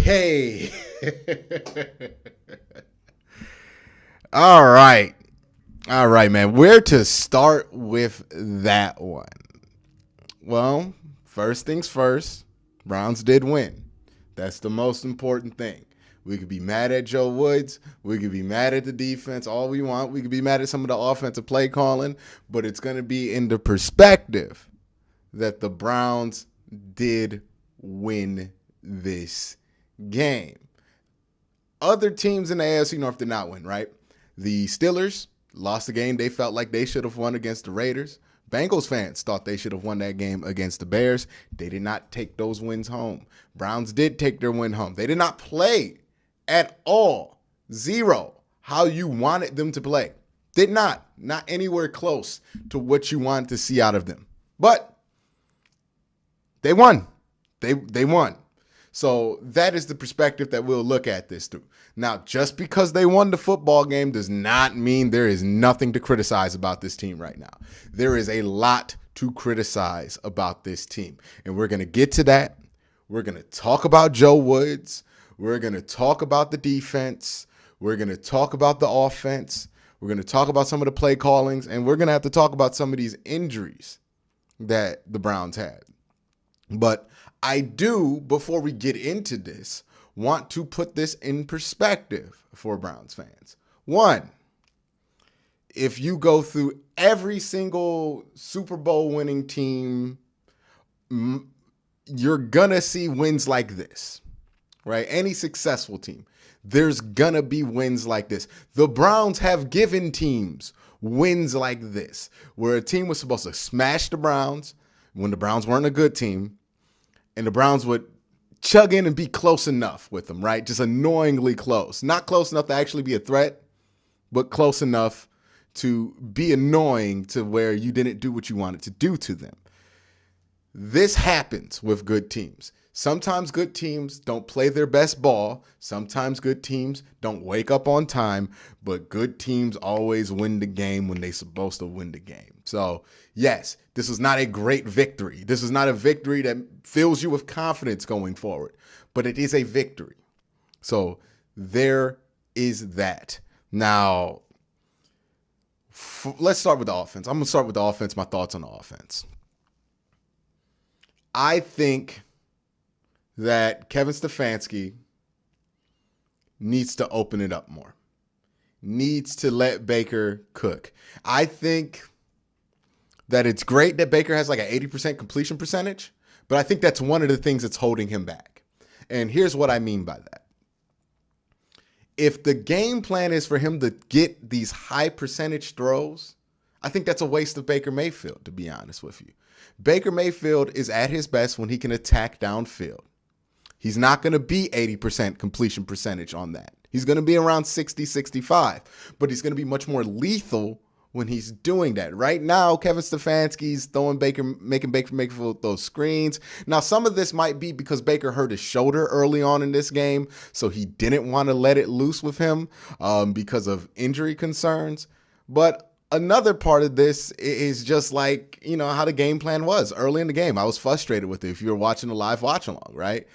Okay. All right. All right, man. Where to start with that one? Well, first things first, Browns did win. That's the most important thing. We could be mad at Joe Woods. We could be mad at the defense, all we want. We could be mad at some of the offensive play calling, but it's going to be in the perspective that the Browns did win this game. Other teams in the AFC North did not win, right? The Steelers lost the game they felt like they should have won against the Raiders. Bengals fans thought they should have won that game against the Bears. They did not take those wins home. Browns did take their win home. They did not play at all. Zero. How you wanted them to play. Did not. Not anywhere close to what you wanted to see out of them. But they won. They won. So that is the perspective that we'll look at this through. Now, just because they won the football game does not mean there is nothing to criticize about this team right now. There is a lot to criticize about this team. And we're going to get to that. We're going to talk about Joe Woods. We're going to talk about the defense. We're going to talk about the offense. We're going to talk about some of the play callings. And we're going to have to talk about some of these injuries that the Browns had. But I do, before we get into this, want to put this in perspective for Browns fans. One, if you go through every single Super Bowl winning team, you're going to see wins like this, right? Any successful team, there's going to be wins like this. The Browns have given teams wins like this, where a team was supposed to smash the Browns when the Browns weren't a good team, and the Browns would chug in and be close enough with them, right? Just annoyingly close. Not close enough to actually be a threat, but close enough to be annoying to where you didn't do what you wanted to do to them. This happens with good teams. Sometimes good teams don't play their best ball. Sometimes good teams don't wake up on time, but good teams always win the game when they're supposed to win the game. So, yes, this was not a great victory. This is not a victory that fills you with confidence going forward, but it is a victory. So, there is that. Now, let's start with the offense. I'm going to start with the offense, my thoughts on the offense. I think that Kevin Stefanski needs to open it up more, needs to let Baker cook. I think that it's great that Baker has like an 80% completion percentage, but I think that's one of the things that's holding him back. And here's what I mean by that. If the game plan is for him to get these high percentage throws, I think that's a waste of Baker Mayfield, to be honest with you. Baker Mayfield is at his best when he can attack downfield. He's not going to be 80% completion percentage on that. He's going to be around 60, 65, but he's going to be much more lethal when he's doing that. Right now, Kevin Stefanski's making Baker Mayfield those screens. Now, some of this might be because Baker hurt his shoulder early on in this game, so he didn't want to let it loose with him because of injury concerns. But another part of this is just like, how the game plan was early in the game. I was frustrated with it if you were watching the live watch along, right?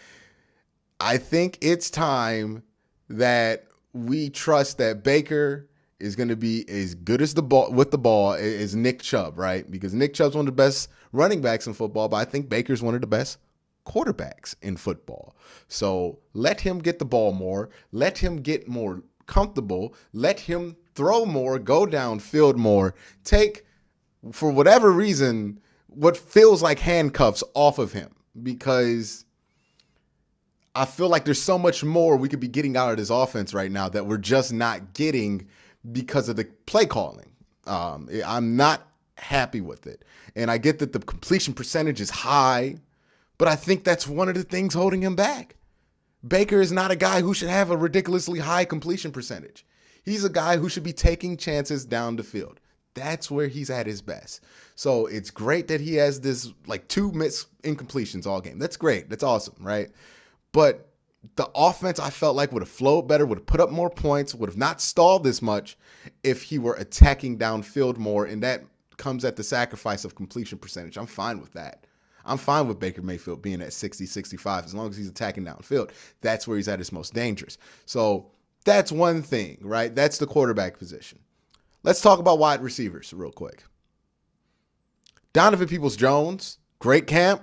I think it's time that we trust that Baker is going to be as good as with the ball as Nick Chubb, right? Because Nick Chubb's one of the best running backs in football, but I think Baker's one of the best quarterbacks in football. So let him get the ball more. Let him get more comfortable. Let him throw more, go downfield more. Take, for whatever reason, what feels like handcuffs off of him, because I feel like there's so much more we could be getting out of this offense right now that we're just not getting because of the play calling. I'm not happy with it. And I get that the completion percentage is high, but I think that's one of the things holding him back. Baker is not a guy who should have a ridiculously high completion percentage. He's a guy who should be taking chances down the field. That's where he's at his best. So it's great that he has this like 2 missed incompletions all game. That's great. That's awesome, right? But the offense, I felt like, would have flowed better, would have put up more points, would have not stalled this much if he were attacking downfield more, and that comes at the sacrifice of completion percentage. I'm fine with that. I'm fine with Baker Mayfield being at 60, 65 as long as he's attacking downfield. That's where he's at his most dangerous. So that's one thing, right? That's the quarterback position. Let's talk about wide receivers real quick. Donovan Peoples-Jones, great camp.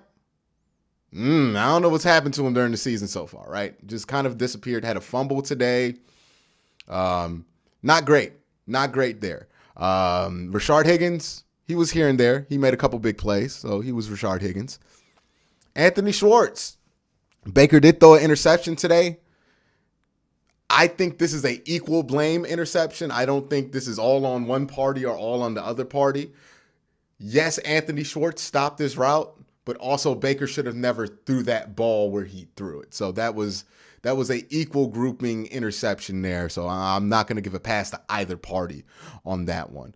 I don't know what's happened to him during the season so far, right? Just kind of disappeared. Had a fumble today. Not great. Not great there. Rashard Higgins, he was here and there. He made a couple big plays, so he was Rashard Higgins. Anthony Schwartz. Baker did throw an interception today. I think this is a equal blame interception. I don't think this is all on one party or all on the other party. Yes, Anthony Schwartz stopped this route, but also Baker should have never threw that ball where he threw it. So that was a equal grouping interception there. So I'm not going to give a pass to either party on that one.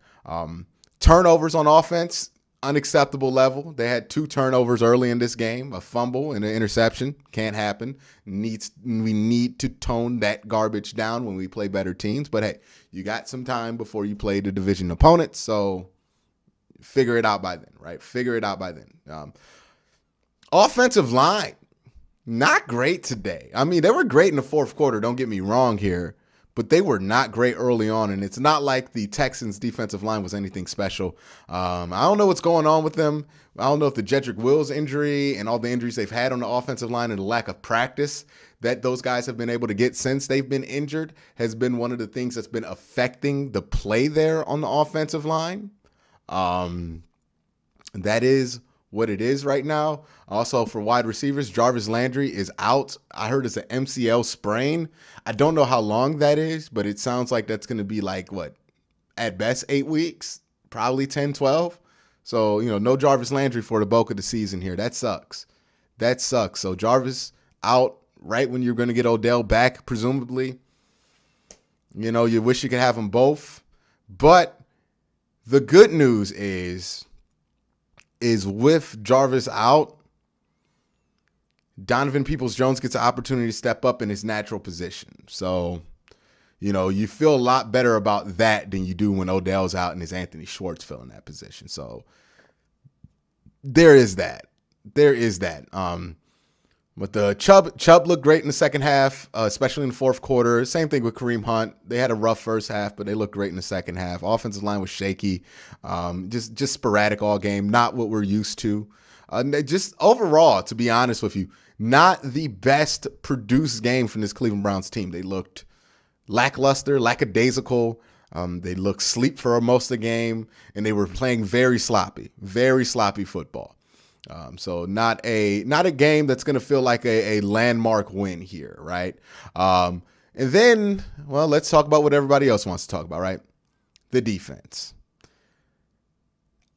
Turnovers on offense, unacceptable level. They had 2 turnovers early in this game, a fumble and an interception. Can't happen. We need to tone that garbage down when we play better teams. But hey, you got some time before you play the division opponents, so figure it out by then, right? Figure it out by then. Offensive line, not great today. I mean, they were great in the fourth quarter, don't get me wrong here, but they were not great early on, and it's not like the Texans' defensive line was anything special. I don't know what's going on with them. I don't know if the Jedrick Wills injury and all the injuries they've had on the offensive line and the lack of practice that those guys have been able to get since they've been injured has been one of the things that's been affecting the play there on the offensive line. That is what it is right now. Also, for wide receivers, Jarvis Landry is out. I heard it's an MCL sprain. I don't know how long that is, but it sounds like that's going to be like, at best 8 weeks, probably 10, 12. So, no Jarvis Landry for the bulk of the season here. That sucks. So Jarvis out right when you're going to get Odell back, presumably. You wish you could have them both. But the good news is with Jarvis out, Donovan Peoples-Jones gets an opportunity to step up in his natural position. So, you feel a lot better about that than you do when Odell's out and it's Anthony Schwartz filling that position. So there is that. But the Chubb looked great in the second half, especially in the fourth quarter. Same thing with Kareem Hunt. They had a rough first half, but they looked great in the second half. Offensive line was shaky, just sporadic all game, not what we're used to. Just overall, to be honest with you, not the best produced game from this Cleveland Browns team. They looked lackluster, lackadaisical. They looked sleep for most of the game, and they were playing very sloppy football. So not a game that's going to feel like a landmark win here, right? And then, let's talk about what everybody else wants to talk about, right? The defense.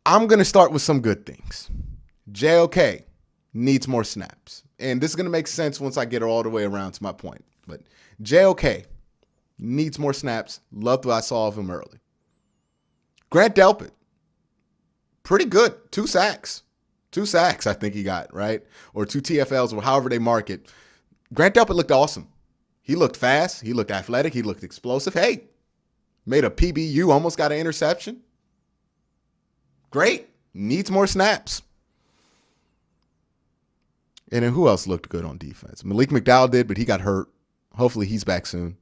I'm going to start with some good things. JOK needs more snaps. And this is going to make sense once I get all the way around to my point. But JOK needs more snaps. Loved what I saw of him early. Grant Delpit, pretty good. 2 sacks. 2 sacks, I think he got, right? Or 2 TFLs, or however they mark it. Grant Delpit looked awesome. He looked fast. He looked athletic. He looked explosive. Hey, made a PBU, almost got an interception. Great. Needs more snaps. And then who else looked good on defense? Malik McDowell did, but he got hurt. Hopefully he's back soon.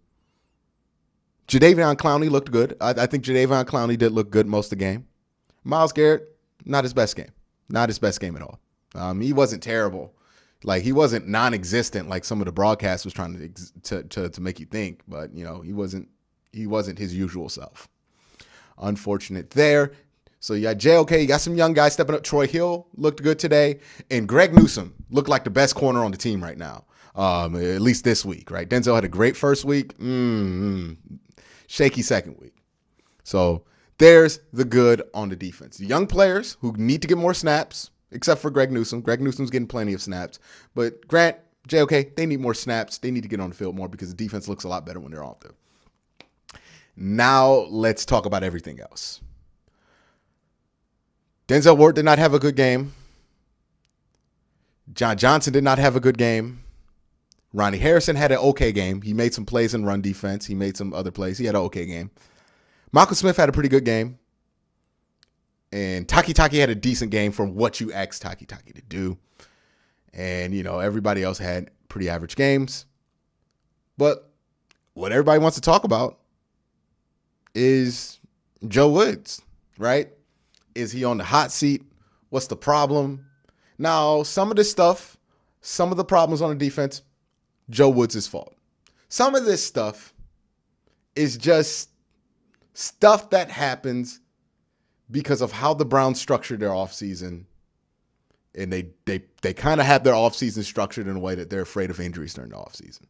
Jadeveon Clowney looked good. I think Jadeveon Clowney did look good most of the game. Myles Garrett, not his best game. Not his best game at all. He wasn't terrible. Like, he wasn't non-existent like some of the broadcasts was trying to make you think. But, he wasn't his usual self. Unfortunate there. So you got JOK, you got some young guys stepping up. Troy Hill looked good today. And Greg Newsome looked like the best corner on the team right now, at least this week, right? Denzel had a great first week. Shaky second week. So there's the good on the defense. The young players who need to get more snaps, except for Greg Newsome. Greg Newsome's getting plenty of snaps. But Grant, JOK, they need more snaps. They need to get on the field more because the defense looks a lot better when they're off there. Now let's talk about everything else. Denzel Ward did not have a good game. John Johnson did not have a good game. Ronnie Harrison had an okay game. He made some plays in run defense. He made some other plays. He had an okay game. Michael Smith had a pretty good game. And Taki had a decent game for what you asked Taki to do. And, everybody else had pretty average games. But what everybody wants to talk about is Joe Woods, right? Is he on the hot seat? What's the problem? Now, some of this stuff, some of the problems on the defense, Joe Woods' fault. Some of this stuff is just stuff that happens because of how the Browns structured their offseason. And they kind of have their offseason structured in a way that they're afraid of injuries during the offseason.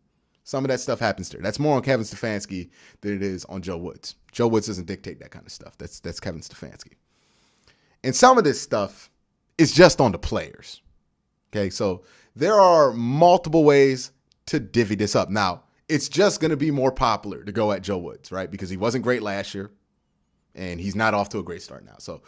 Some of that stuff happens there. That's more on Kevin Stefanski than it is on Joe Woods. Joe Woods doesn't dictate that kind of stuff. That's Kevin Stefanski. And some of this stuff is just on the players. Okay, so there are multiple ways to divvy this up. Now, it's just going to be more popular to go at Joe Woods, right? Because he wasn't great last year, and he's not off to a great start now. So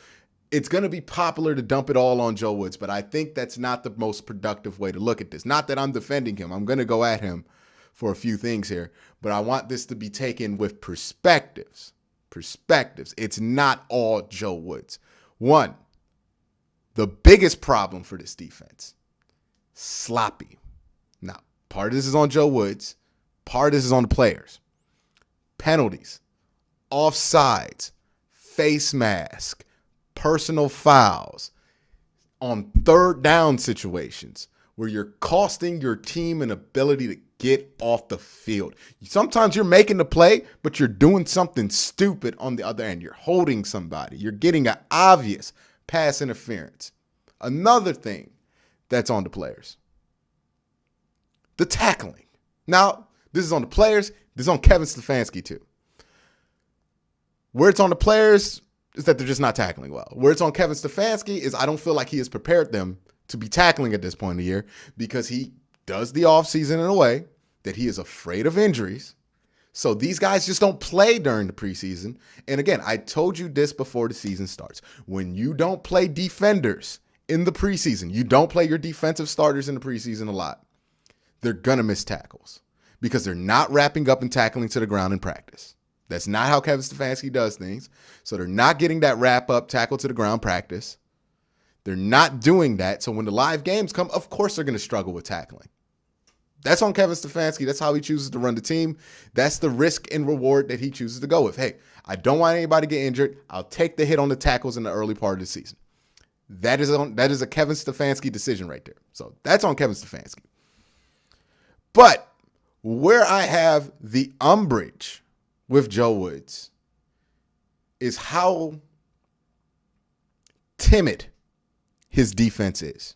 it's going to be popular to dump it all on Joe Woods, but I think that's not the most productive way to look at this. Not that I'm defending him. I'm going to go at him for a few things here, but I want this to be taken with perspectives. It's not all Joe Woods. One, the biggest problem for this defense, sloppy. Now, part of this is on Joe Woods. Part of this is on the players. Penalties, offsides, face mask, personal fouls, on third down situations where you're costing your team an ability to get off the field. Sometimes you're making the play, but you're doing something stupid on the other end. You're holding somebody. You're getting an obvious pass interference. Another thing that's on the players, the tackling. Now, this is on the players. This is on Kevin Stefanski too. Where it's on the players is that they're just not tackling well. Where it's on Kevin Stefanski is I don't feel like he has prepared them to be tackling at this point in the year because he does the offseason in a way that he is afraid of injuries. So these guys just don't play during the preseason. And again, I told you this before the season starts. When you don't play defenders in the preseason, you don't play your defensive starters in the preseason a lot, they're going to miss tackles because they're not wrapping up and tackling to the ground in practice. That's not how Kevin Stefanski does things. So they're not getting that wrap up, tackle to the ground practice. They're not doing that. So when the live games come, of course they're going to struggle with tackling. That's on Kevin Stefanski. That's how he chooses to run the team. That's the risk and reward that he chooses to go with. Hey, I don't want anybody to get injured. I'll take the hit on the tackles in the early part of the season. That is a Kevin Stefanski decision right there. So that's on Kevin Stefanski. But where I have the umbrage with Joe Woods is how timid his defense is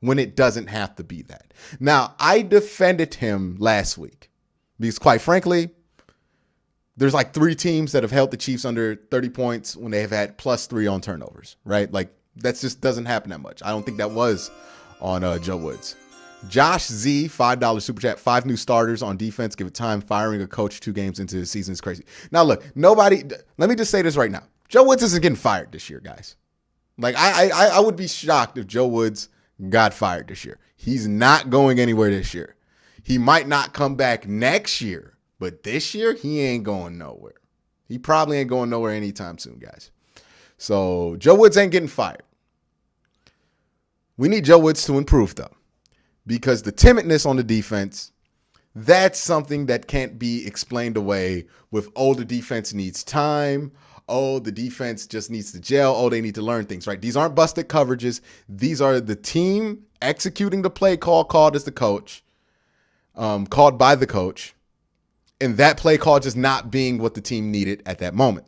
when it doesn't have to be that. Now, I defended him last week because, quite frankly, there's like 3 teams that have held the Chiefs under 30 points when they have had +3 on turnovers, right? Like, that just doesn't happen that much. I don't think that was on Joe Woods. Josh Z, $5 super chat, 5 new starters on defense. Give it time. Firing a coach 2 games into the season is crazy. Now, look, let me just say this right now. Joe Woods isn't getting fired this year, guys. Like, I would be shocked if Joe Woods got fired this year. He's not going anywhere this year. He might not come back next year, but this year, he ain't going nowhere. He probably ain't going nowhere anytime soon, guys. So, Joe Woods ain't getting fired. We need Joe Woods to improve, though. Because the timidness on the defense, that's something that can't be explained away with, oh, the defense needs time. Oh, the defense just needs to gel. Oh, they need to learn things, right? These aren't busted coverages. These are the team executing the play called as the coach, called by the coach, and that play call just not being what the team needed at that moment.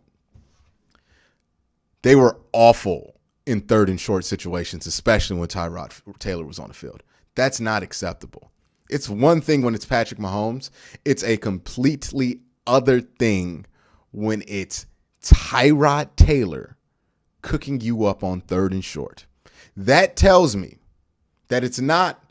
They were awful in third and short situations, especially when Tyrod Taylor was on the field. That's not acceptable. It's one thing when it's Patrick Mahomes. It's a completely other thing when it's Tyrod Taylor cooking you up on third and short. That tells me that it's not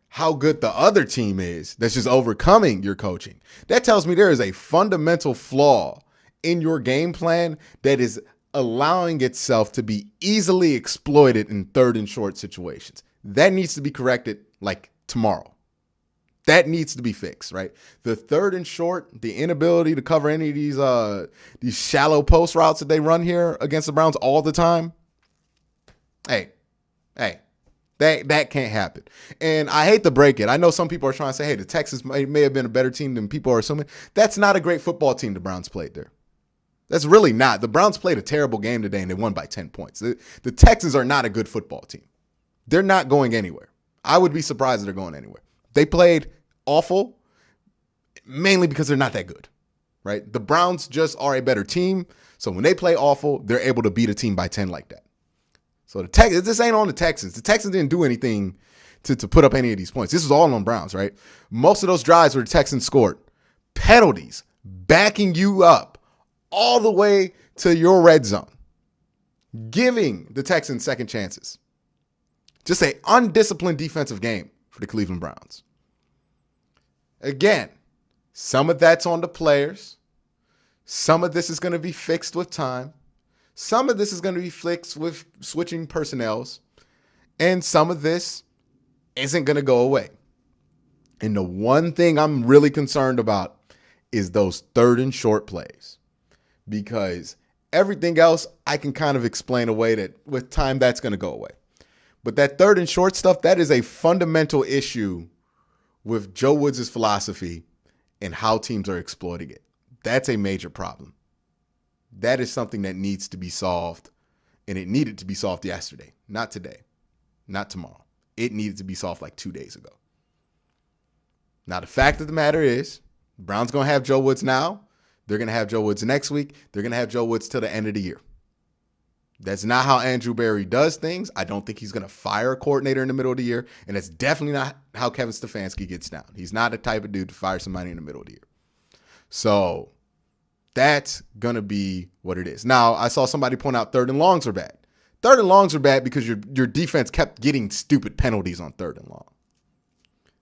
how good the other team is that's just overcoming your coaching. That tells me there is a fundamental flaw in your game plan that is allowing itself to be easily exploited in third and short situations. That needs to be corrected like tomorrow. That needs to be fixed, right? The third and short, the inability to cover any of these shallow post routes that they run here against the Browns all the time, Hey, hey, that can't happen. And I hate to break it. I know some people are trying to say, hey, the Texans may have been a better team than people are assuming. That's not a great football team the Browns played there. That's really not. The Browns played a terrible game today, and they won by 10 points. The Texans are not a good football team. They're not going anywhere. I would be surprised if they're going anywhere. They played awful, mainly because they're not that good, right? The Browns just are a better team. So when they play awful, they're able to beat a team by 10 like that. So the Texans, this ain't on the Texans. The Texans didn't do anything to put up any of these points. This is all on Browns, right? Most of those drives where the Texans scored, penalties, backing you up all the way to your red zone, giving the Texans second chances. Just an undisciplined defensive game for the Cleveland Browns. Again, some of that's on the players. Some of this is going to be fixed with time. Some of this is going to be fixed with switching personnels. And some of this isn't going to go away. And the one thing I'm really concerned about is those third and short plays. Because everything else I can kind of explain away that with time that's going to go away. But that third and short stuff, that is a fundamental issue with Joe Woods' philosophy and how teams are exploiting it. That's a major problem. That is something that needs to be solved, and it needed to be solved yesterday, not today, not tomorrow. It needed to be solved like 2 days ago. Now, the fact of the matter is, the Browns going to have Joe Woods now. They're going to have Joe Woods next week. They're going to have Joe Woods till the end of the year. That's not how Andrew Berry does things. I don't think he's going to fire a coordinator in the middle of the year, and that's definitely not how Kevin Stefanski gets down. He's not the type of dude to fire somebody in the middle of the year. So that's going to be what it is. Now, I saw somebody point out third and longs are bad. Third and longs are bad because your defense kept getting stupid penalties on third and long.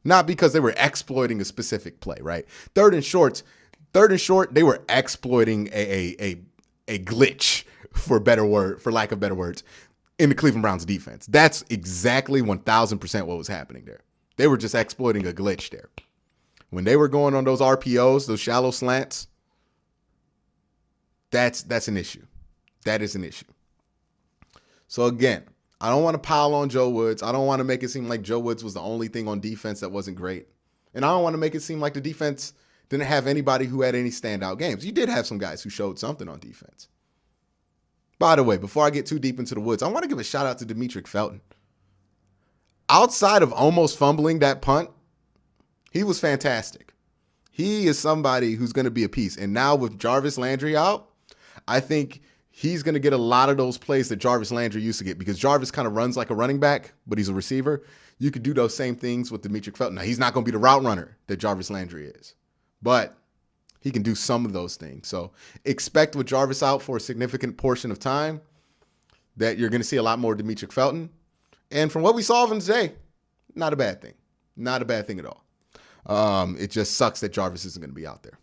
Not because they were exploiting a specific play, right? Third and short, they were exploiting a glitch, for lack of better words, in the Cleveland Browns defense. That's exactly 1,000% what was happening there. They were just exploiting a glitch there. When they were going on those RPOs, those shallow slants, that's an issue. That is an issue. So again, I don't want to pile on Joe Woods. I don't want to make it seem like Joe Woods was the only thing on defense that wasn't great. And I don't want to make it seem like the defense didn't have anybody who had any standout games. You did have some guys who showed something on defense. By the way, before I get too deep into the woods, I want to give a shout out to Demetric Felton. Outside of almost fumbling that punt, he was fantastic. He is somebody who's going to be a piece. And now with Jarvis Landry out, I think he's going to get a lot of those plays that Jarvis Landry used to get, because Jarvis kind of runs like a running back, but he's a receiver. You could do those same things with Demetric Felton. Now, he's not going to be the route runner that Jarvis Landry is, but he can do some of those things. So expect with Jarvis out for a significant portion of time that you're going to see a lot more Demetric Felton. And from what we saw of him today, not a bad thing. Not a bad thing at all. It just sucks that Jarvis isn't going to be out there.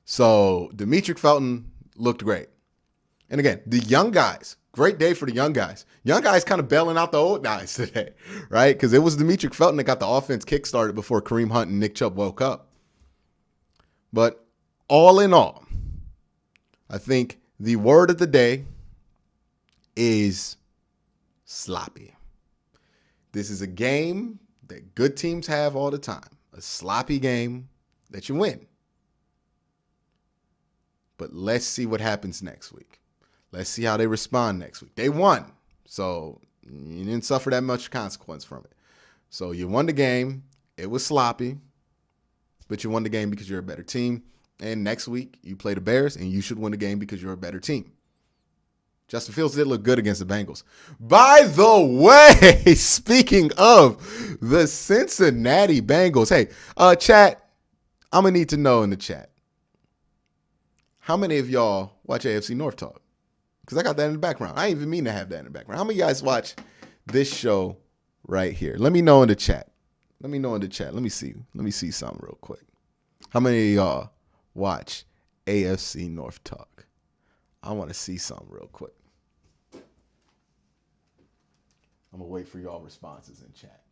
So Demetric Felton looked great. And again, the young guys, great day for the young guys. Young guys kind of bailing out the old guys today, right? Because it was Demetric Felton that got the offense kickstarted before Kareem Hunt and Nick Chubb woke up. But all in all, I think the word of the day is sloppy. This is a game that good teams have all the time. A sloppy game that you win. But let's see what happens next week. Let's see how they respond next week. They won, so you didn't suffer that much consequence from it. So you won the game. It was sloppy, but you won the game because you're a better team. And next week, you play the Bears, and you should win the game because you're a better team. Justin Fields did look good against the Bengals. By the way, speaking of the Cincinnati Bengals, hey, chat, I'm going to need to know in the chat, how many of y'all watch AFC North talk? Because I got that in the background. I didn't even mean to have that in the background. How many of you guys watch this show right here? Let me know in the chat. Let me know in the chat. Let me see something real quick. How many of y'all watch AFC North talk? I want to see something real quick. I'm going to wait for y'all responses in chat.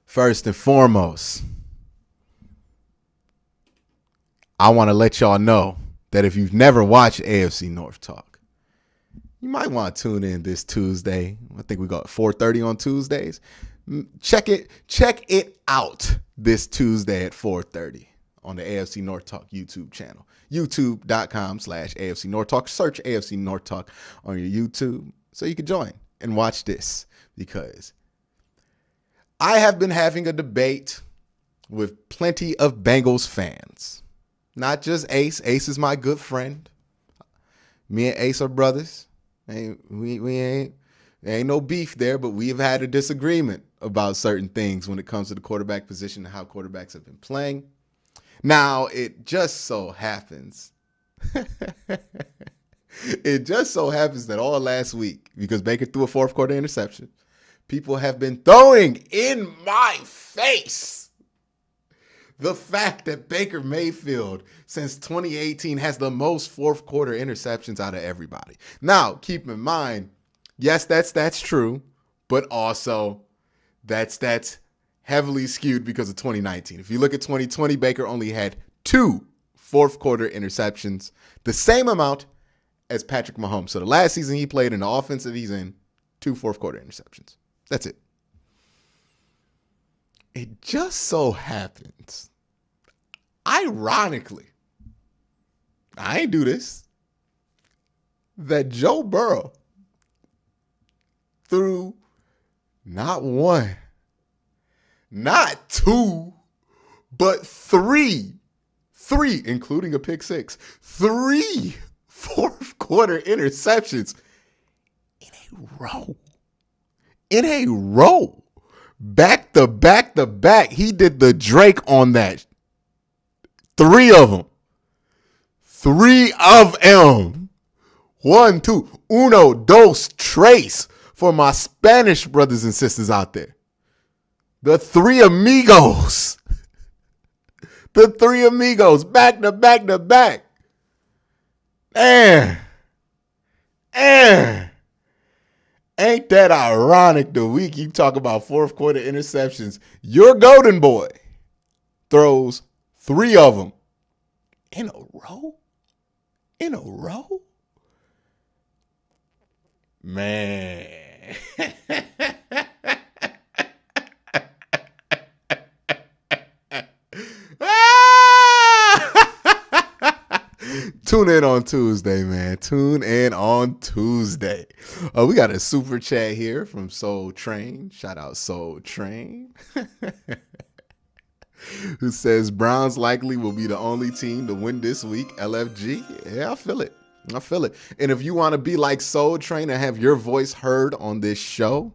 First and foremost, I want to let y'all know that if you've never watched AFC North Talk, you might want to tune in this Tuesday. I think we got 4:30 on Tuesdays. Check it out this Tuesday at 4:30 on the AFC North Talk YouTube channel. YouTube.com/AFC North Talk. Search AFC North Talk on your YouTube so you can join and watch this, because I have been having a debate with plenty of Bengals fans. Not just Ace. Ace is my good friend. Me and Ace are brothers. We ain't no beef there, but we have had a disagreement about certain things when it comes to the quarterback position and how quarterbacks have been playing. Now, it just so happens that all last week, because Baker threw a fourth quarter interception, people have been throwing in my face the fact that Baker Mayfield, since 2018, has the most fourth quarter interceptions out of everybody. Now, keep in mind, yes, that's true, but also that's heavily skewed because of 2019. If you look at 2020, Baker only had 2 fourth quarter interceptions, the same amount as Patrick Mahomes. So the last season he played in the offense that he's in, 2 fourth quarter interceptions. That's it. It just so happens, ironically, I ain't do this, that Joe Burrow threw not 1, not 2, but 3, including a pick 6, 3 fourth quarter interceptions in a row. Back to back to back. He did the Drake on that. 3 of them. 3 of them. 1, 2, uno, dos, tres for my Spanish brothers and sisters out there. The 3 amigos. The 3 amigos. Back to back to back. Ain't that ironic? The week you talk about fourth quarter interceptions, your golden boy throws 3 of them in a row? Man. Tune in on Tuesday, man. Tune in on Tuesday. We got a super chat here from Soul Train. Shout out Soul Train. Who says Browns likely will be the only team to win this week. LFG. Yeah, I feel it. And if you want to be like Soul Train and have your voice heard on this show,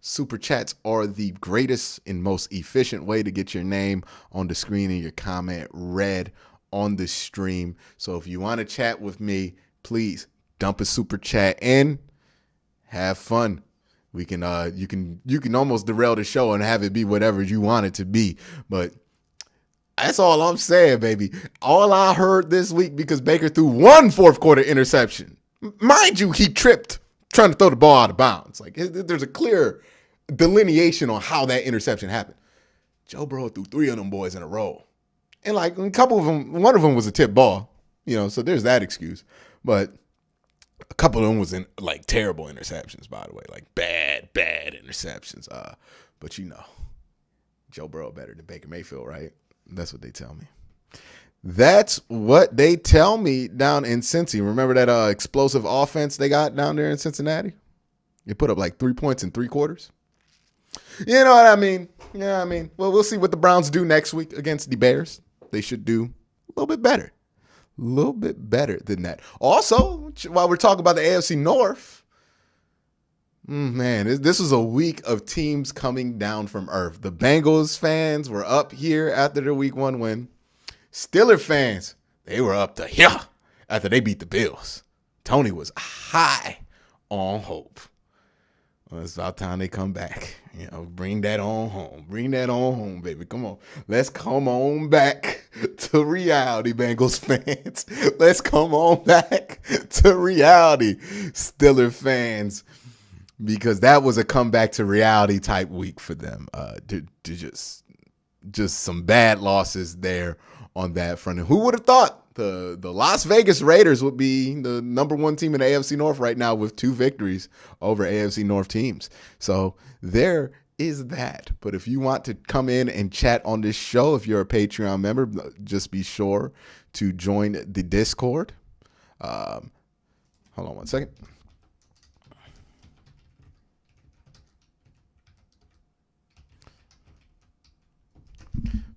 super chats are the greatest and most efficient way to get your name on the screen and your comment read on the stream. So if you want to chat with me, please dump a super chat in. Have fun. We can you can almost derail the show and have it be whatever you want it to be. But that's all I'm saying, baby. All I heard this week, because Baker threw 1 fourth quarter interception. Mind you, he tripped trying to throw the ball out of bounds. Like, there's a clear delineation on how that interception happened. Joe Burrow threw 3 of them boys in a row. And like a couple of them, one of them was a tip ball, so there's that excuse. But a couple of them was in like terrible interceptions, by the way, like bad interceptions. But Joe Burrow better than Baker Mayfield, right? That's what they tell me. That's what they tell me down in Cincy. Remember that explosive offense they got down there in Cincinnati? They put up like 3 points in 3 quarters. You know what I mean? Yeah, well, we'll see what the Browns do next week against the Bears. They should do a little bit better than that. Also, while we're talking about the AFC North, man, this was a week of teams coming down from earth. The Bengals fans were up here after their week 1 win. Steelers fans, they were up to here after they beat the Bills. Tony was high on hope. Well, it's about time they come back. Bring that on home. Bring that on home, baby. Come on. Let's come on back to reality, Bengals fans. Let's come on back to reality, Steelers fans, because that was a comeback to reality type week for them. Just some bad losses there on that front. And who would have thought the Las Vegas Raiders would be the number one team in the AFC North right now with 2 victories over AFC North teams? So there is that. But if you want to come in and chat on this show, if you're a Patreon member, just be sure to join the Discord. Hold on one second.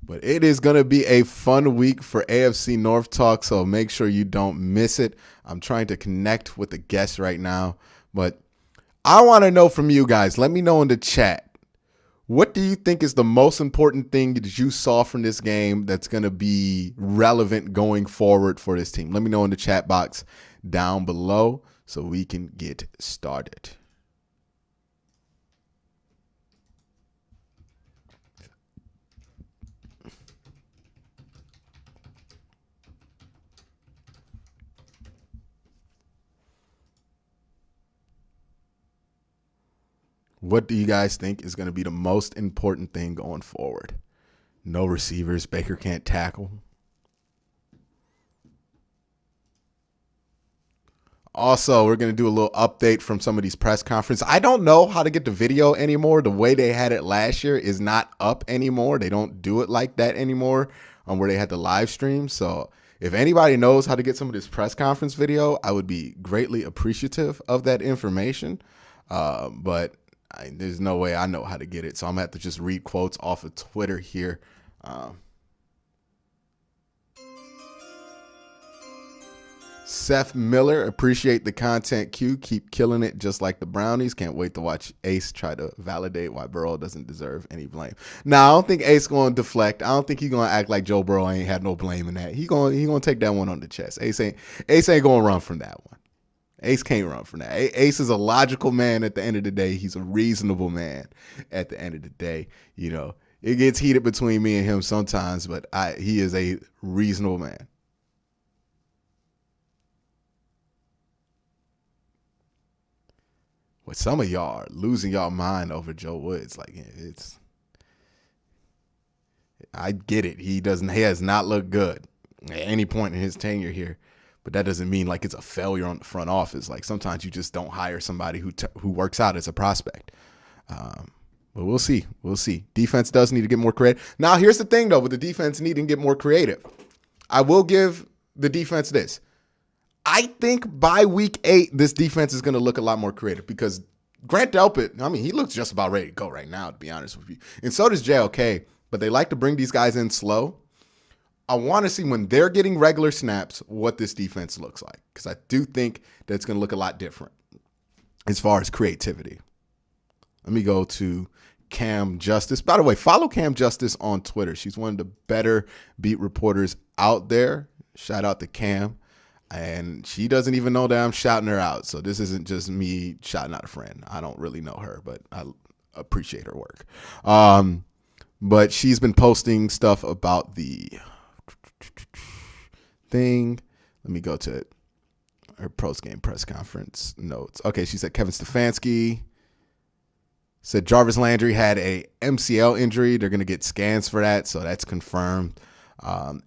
But it is going to be a fun week for AFC North talk, so make sure you don't miss it. I'm trying to connect with the guests right now, but I want to know from you guys. Let me know in the chat. What do you think is the most important thing that you saw from this game that's going to be relevant going forward for this team? Let me know in the chat box down below so we can get started. What do you guys think is going to be the most important thing going forward? No receivers. Baker can't tackle. Also, we're going to do a little update from some of these press conferences. I don't know how to get the video anymore. The way they had it last year is not up anymore. They don't do it like that anymore where they had the live stream. So if anybody knows how to get some of this press conference video, I would be greatly appreciative of that information. But there's no way I know how to get it. So I'm going to have to just read quotes off of Twitter here. Seth Miller, appreciate the content, Q. Keep killing it just like the Brownies. Can't wait to watch Ace try to validate why Burrow doesn't deserve any blame. Now, I don't think Ace going to deflect. I don't think he's going to act like Joe Burrow ain't had no blame in that. He going to take that one on the chest. Ace ain't going to run from that one. Ace can't run from that. Ace is a logical man at the end of the day. He's a reasonable man at the end of the day. You know, it gets heated between me and him sometimes, but he is a reasonable man. But some of y'all are losing y'all mind over Joe Woods. Like, I get it. He has not looked good at any point in his tenure here. But that doesn't mean like it's a failure on the front office. Like sometimes you just don't hire somebody who works out as a prospect. But we'll see. We'll see. Defense does need to get more creative. Now, here's the thing, though, with the defense needing to get more creative. I will give the defense this. I think by week 8, this defense is going to look a lot more creative because Grant Delpit, I mean, he looks just about ready to go right now, to be honest with you. And so does JLK, but they like to bring these guys in slow. I want to see when they're getting regular snaps what this defense looks like because I do think that it's going to look a lot different as far as creativity. Let me go to Cam Justice. By the way, follow Cam Justice on Twitter. She's one of the better beat reporters out there. Shout out to Cam. And she doesn't even know that I'm shouting her out. So this isn't just me shouting out a friend. I don't really know her, but I appreciate her work. But she's been posting stuff about the thing. Let me go to her post-game press conference notes. Okay, she said Kevin Stefanski said Jarvis Landry had a MCL injury. They're going to get scans for that, so that's confirmed.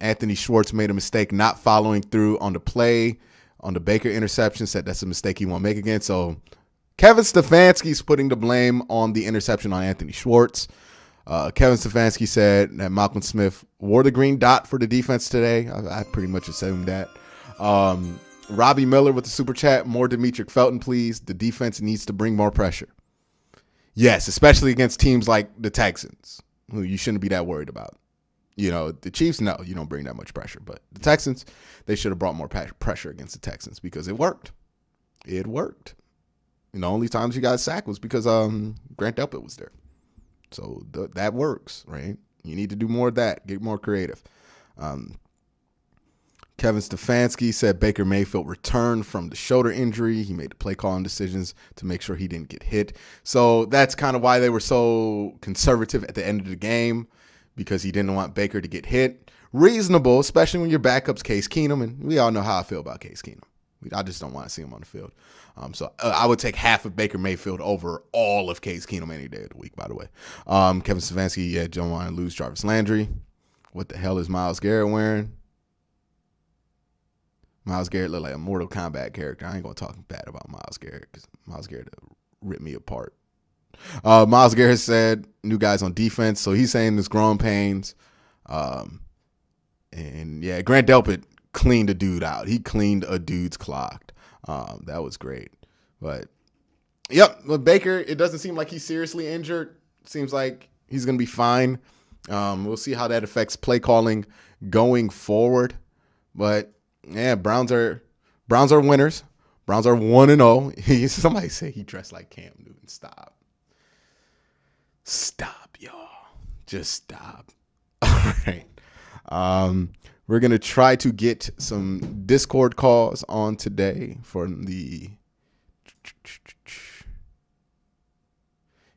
Anthony Schwartz made a mistake not following through on the play on the Baker interception. Said that's a mistake he won't make again. So Kevin Stefanski's putting the blame on the interception on Anthony Schwartz. Kevin Stefanski said that Malcolm Smith wore the green dot for the defense today. I pretty much assumed that. Robbie Miller with the super chat. More Demetric Felton, please. The defense needs to bring more pressure. Yes, especially against teams like the Texans, who you shouldn't be that worried about. You know, the Chiefs, no, you don't bring that much pressure. But the Texans, they should have brought more pressure against the Texans because it worked. It worked. And the only times you got sacked was because Grant Delpit was there. So that works, right? You need to do more of that. Get more creative. Kevin Stefanski said Baker Mayfield returned from the shoulder injury. He made the play calling decisions to make sure he didn't get hit. So that's kind of why they were so conservative at the end of the game, because he didn't want Baker to get hit. Reasonable, especially when your backup's Case Keenum, and we all know how I feel about Case Keenum. I just don't want to see him on the field. So I would take half of Baker Mayfield over all of Case Keenum any day of the week, by the way. Kevin Stefanski, don't want to lose Jarvis Landry. What the hell is Myles Garrett wearing? Myles Garrett looked like a Mortal Kombat character. I ain't going to talk bad about Myles Garrett because Myles Garrett ripped me apart. Myles Garrett said new guys on defense. So he's saying there's growing pains. And yeah, Grant Delpit cleaned a dude out. He cleaned a dude's clock. That was great. But yep, with Baker, it doesn't seem like he's seriously injured. Seems like he's going to be fine. We'll see how that affects play calling going forward. But yeah, Browns are winners. Browns are 1-0. Somebody say he dressed like Cam Newton. Stop, y'all. Just stop. All right. We're going to try to get some Discord calls on today for the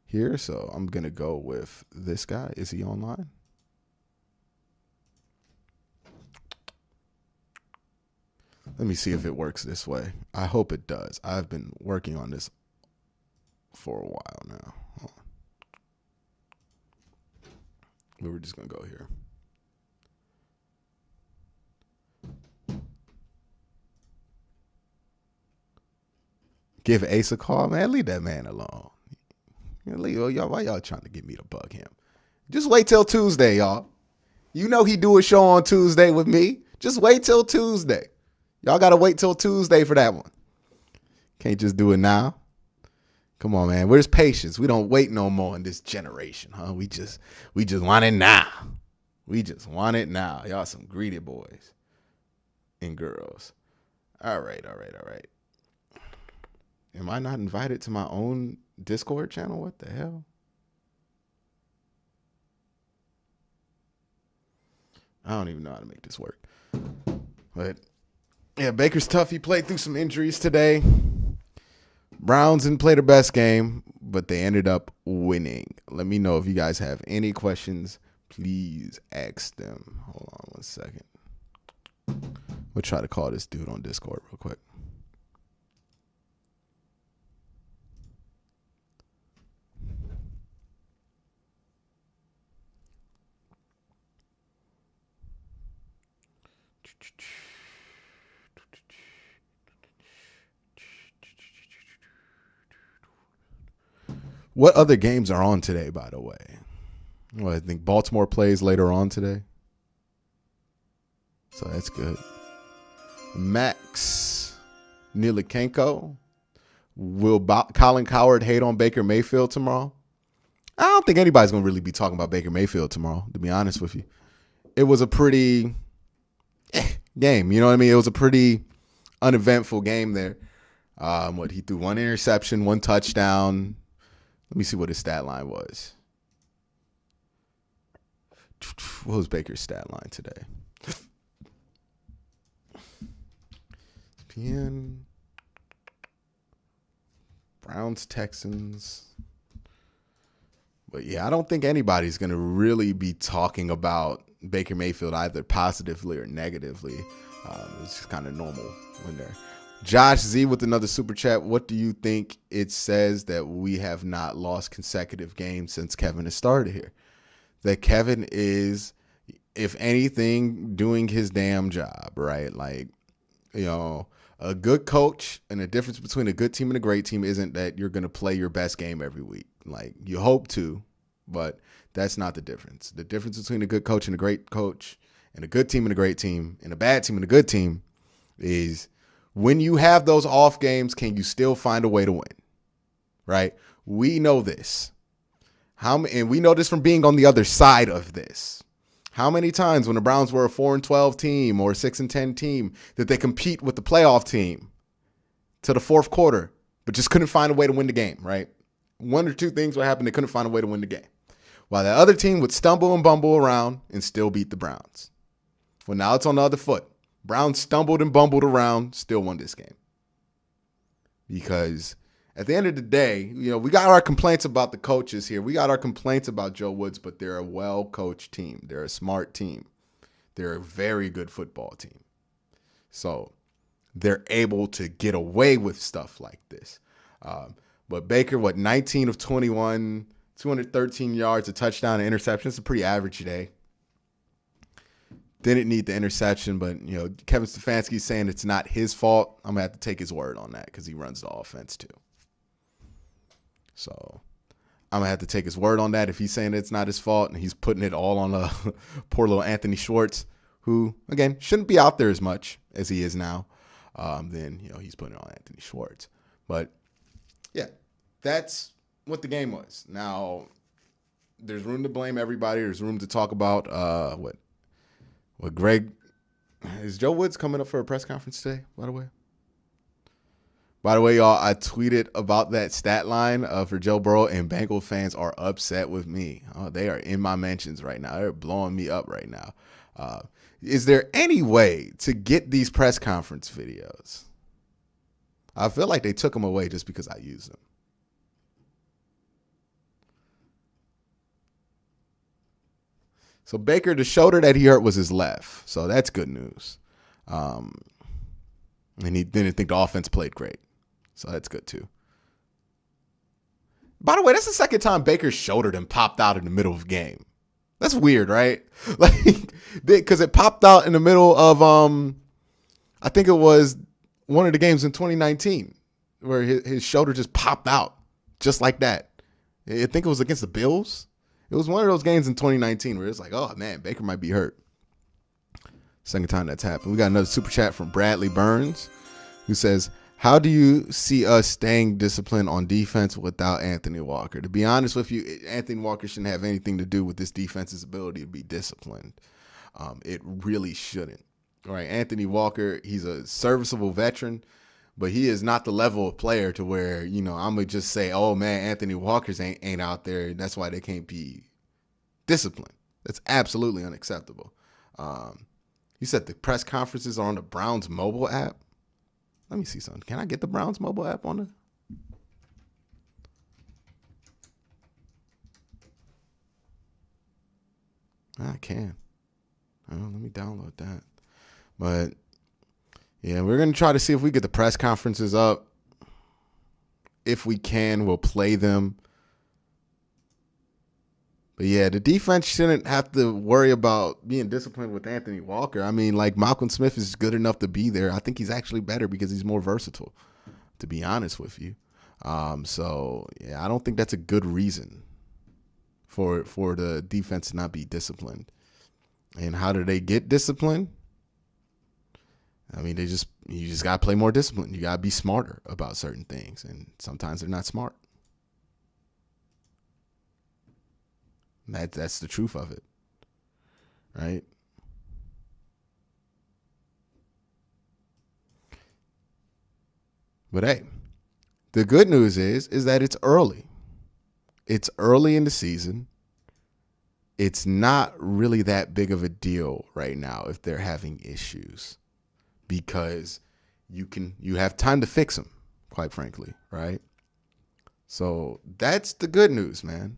here. So I'm going to go with this guy. Is he online? Let me see if it works this way. I hope it does. I've been working on this for a while now. Hold on. But we're just going to go here. Give Ace a call, man. Leave that man alone. Why y'all trying to get me to bug him? Just wait till Tuesday, y'all. You know he do a show on Tuesday with me. Just wait till Tuesday. Y'all got to wait till Tuesday for that one. Can't just do it now. Come on, man. Where's patience? We don't wait no more in this generation, huh? We just want it now. We just want it now. Y'all some greedy boys and girls. All right. Am I not invited to my own Discord channel? What the hell? I don't even know how to make this work. But yeah, Baker's tough. He played through some injuries today. Browns didn't play their best game, but they ended up winning. Let me know if you guys have any questions. Please ask them. Hold on one second. We'll try to call this dude on Discord real quick. What other games are on today, by the way? Well, I think Baltimore plays later on today. So that's good. Max Nilikenko. Will Colin Cowherd hate on Baker Mayfield tomorrow? I don't think anybody's going to really be talking about Baker Mayfield tomorrow, to be honest with you. It was a pretty game. You know what I mean? It was a pretty uneventful game there. He threw one interception, one touchdown. Let me see what his stat line was. What was Baker's stat line today? ESPN, Browns, Texans. But yeah, I don't think anybody's going to really be talking about Baker Mayfield either positively or negatively. It's just kind of normal when they're. Josh Z with another super chat. What do you think it says that we have not lost consecutive games since Kevin has started here? That Kevin is, if anything, doing his damn job, right? Like, you know, a good coach, and the difference between a good team and a great team isn't that you're going to play your best game every week. Like, you hope to, but that's not the difference. The difference between a good coach and a great coach, and a good team and a great team, and a bad team and a good team is when you have those off games, can you still find a way to win? Right? We know this. And we know this from being on the other side of this. How many times when the Browns were a 4-12 team or a 6-10 team did they compete with the playoff team to the fourth quarter, but just couldn't find a way to win the game, right? One or two things would happen. They couldn't find a way to win the game. While the other team would stumble and bumble around and still beat the Browns. Well, now it's on the other foot. Browns stumbled and bumbled around, still won this game. Because at the end of the day, you know, we got our complaints about the coaches here. We got our complaints about Joe Woods, but they're a well-coached team. They're a smart team. They're a very good football team. So they're able to get away with stuff like this. But Baker, 19 of 21, 213 yards, a touchdown, and interception. It's a pretty average day. Didn't need the interception, but Kevin Stefanski's saying it's not his fault. I'm gonna have to take his word on that because he runs the offense too. So I'm gonna have to take his word on that if he's saying it's not his fault and he's putting it all on poor little Anthony Schwartz, who again shouldn't be out there as much as he is now. Then he's putting it on Anthony Schwartz. But yeah, that's what the game was. Now there's room to blame everybody. There's room to talk about what Greg is. Joe Woods coming up for a press conference today, by the way. By the way, y'all, I tweeted about that stat line for Joe Burrow, and Bengal fans are upset with me. Oh, they are in my mentions right now. They're blowing me up right now. Is there any way to get these press conference videos? I feel like they took them away just because I used them. So Baker, the shoulder that he hurt was his left. So that's good news. And he didn't think the offense played great. So that's good too. By the way, that's the second time Baker's shoulder done popped out in the middle of the game. That's weird, right? Like, because it popped out in the middle of, I think it was one of the games in 2019 where his shoulder just popped out just like that. I think it was against the Bills. It was one of those games in 2019 where it's like, oh, man, Baker might be hurt. Second time that's happened. We got another super chat from Bradley Burns who says, how do you see us staying disciplined on defense without Anthony Walker? To be honest with you, Anthony Walker shouldn't have anything to do with this defense's ability to be disciplined. It really shouldn't. All right, Anthony Walker, he's a serviceable veteran, but he is not the level of player to where, I'm going to just say, oh, man, Anthony Walker's ain't out there. That's why they can't be disciplined. That's absolutely unacceptable. You said the press conferences are on the Browns mobile app? Let me see something. Can I get the Browns mobile app on it? I can. Let me download that. But yeah, we're going to try to see if we get the press conferences up. If we can, we'll play them. But yeah, the defense shouldn't have to worry about being disciplined with Anthony Walker. I mean, like, Malcolm Smith is good enough to be there. I think he's actually better because he's more versatile, to be honest with you. So yeah, I don't think that's a good reason for the defense to not be disciplined. And how do they get disciplined? I mean, you just got to play more discipline. You got to be smarter about certain things. And sometimes they're not smart. That's the truth of it. Right? But hey, the good news is that it's early. It's early in the season. It's not really that big of a deal right now if they're having issues, because you have time to fix them, quite frankly, right? So that's the good news, man.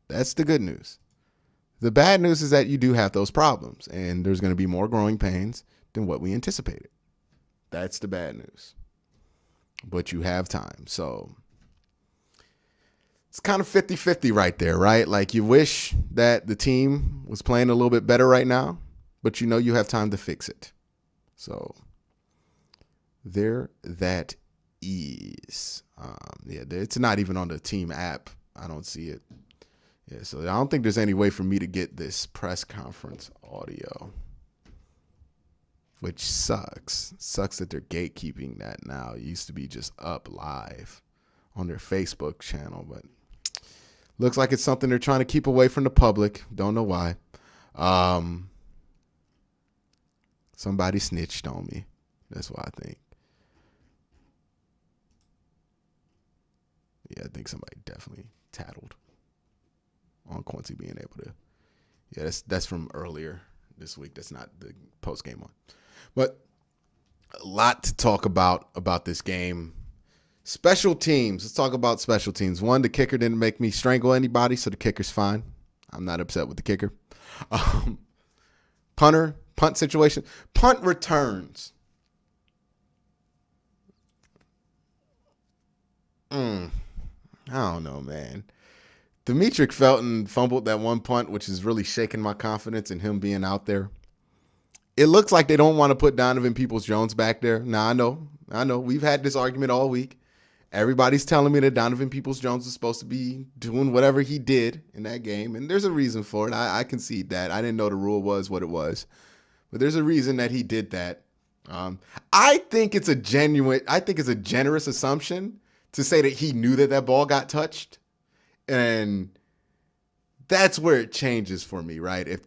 That's the good news. The bad news is that you do have those problems, and there's going to be more growing pains than what we anticipated. That's the bad news. But you have time. So it's kind of 50-50 right there, right? Like, you wish that the team was playing a little bit better right now, but you have time to fix it. So there that is. Yeah, it's not even on the team app. I don't see it. Yeah, so I don't think there's any way for me to get this press conference audio, which sucks. Sucks that they're gatekeeping that now. It used to be just up live on their Facebook channel, but looks like it's something they're trying to keep away from the public. Don't know why. Somebody snitched on me. That's what I think. Yeah, I think somebody definitely tattled on Quincy being able to. Yeah, that's from earlier this week. That's not the post game one. But a lot to talk about this game. Special teams. Let's talk about special teams. One, the kicker didn't make me strangle anybody, so the kicker's fine. I'm not upset with the kicker. Punt situation. Punt returns. I don't know, man. Demetric Felton fumbled that one punt, which is really shaking my confidence in him being out there. It looks like they don't want to put Donovan Peoples-Jones back there. Now, I know. We've had this argument all week. Everybody's telling me that Donovan Peoples-Jones is supposed to be doing whatever he did in that game, and there's a reason for it. I concede that. I didn't know the rule was what it was, but there's a reason that he did that. I think it's a generous assumption to say that he knew that that ball got touched, and that's where it changes for me, right? If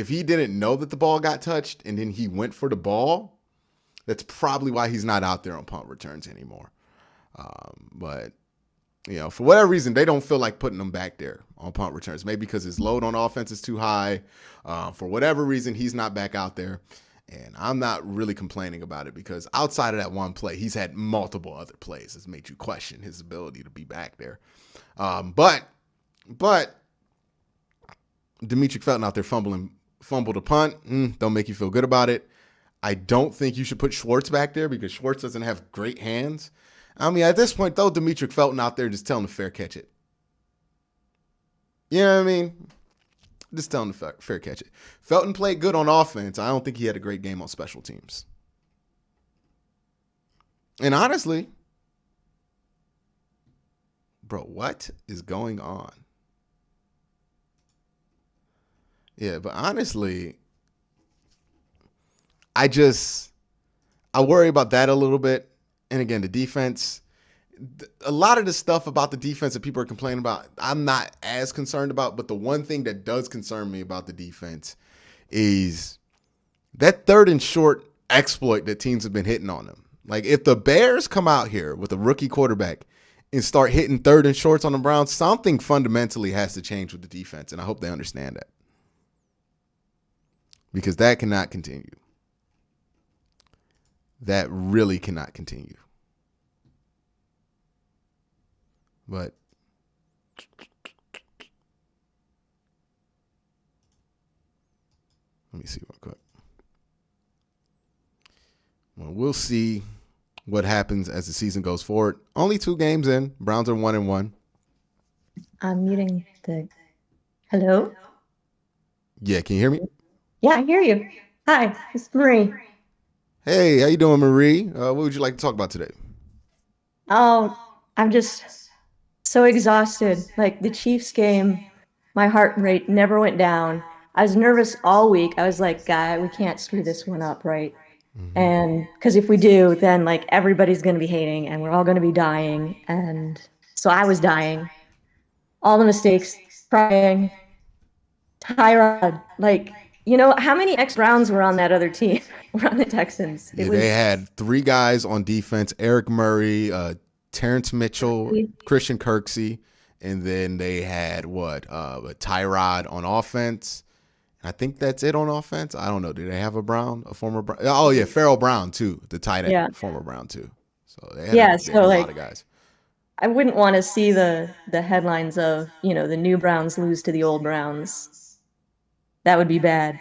he didn't know that the ball got touched and then he went for the ball, that's probably why he's not out there on punt returns anymore. But for whatever reason, they don't feel like putting him back there on punt returns. Maybe because his load on offense is too high. For whatever reason, he's not back out there. And I'm not really complaining about it because outside of that one play, he's had multiple other plays that's made you question his ability to be back there. But Demetric Felton out there fumbled a punt. Don't make you feel good about it. I don't think you should put Schwartz back there because Schwartz doesn't have great hands. I mean, at this point, though, Demetric Felton out there, just tell him to fair catch it. You know what I mean? Just tell him to fair catch it. Felton played good on offense. I don't think he had a great game on special teams. And honestly, bro, what is going on? Yeah, but honestly, I worry about that a little bit. And again, the defense, a lot of the stuff about the defense that people are complaining about, I'm not as concerned about. But the one thing that does concern me about the defense is that 3rd and short exploit that teams have been hitting on them. Like if the Bears come out here with a rookie quarterback and start hitting 3rd and shorts on the Browns, something fundamentally has to change with the defense. And I hope they understand that. Because that cannot continue. That really cannot continue. But let me see real quick. Well, we'll see what happens as the season goes forward. Only 2 games in. Browns are 1-1. I'm muting the. Hello? Yeah, can you hear me? Yeah, I hear you. Hi, it's Marie. Hey, how you doing, Marie? What would you like to talk about today? Oh, I'm just so exhausted. Like the Chiefs game, my heart rate never went down. I was nervous all week. I was like, "God, we can't screw this one up, right?" Mm-hmm. And because if we do, then like everybody's going to be hating and we're all going to be dying. And so I was dying. All the mistakes, crying, Tyrod, like, how many ex Browns were on that other team? Were on the Texans. It Yeah, they was had 3 guys on defense: Eric Murray, Terrence Mitchell, Christian Kirksey, and then they had Tyrod on offense. I think that's it on offense. I don't know. Do they have a former Brown? Oh yeah, Farrell Brown too, the tight end, yeah. former Brown too. So they Yeah, had so a lot like of guys. I wouldn't want to see the headlines of, the new Browns lose to the old Browns. That would be bad.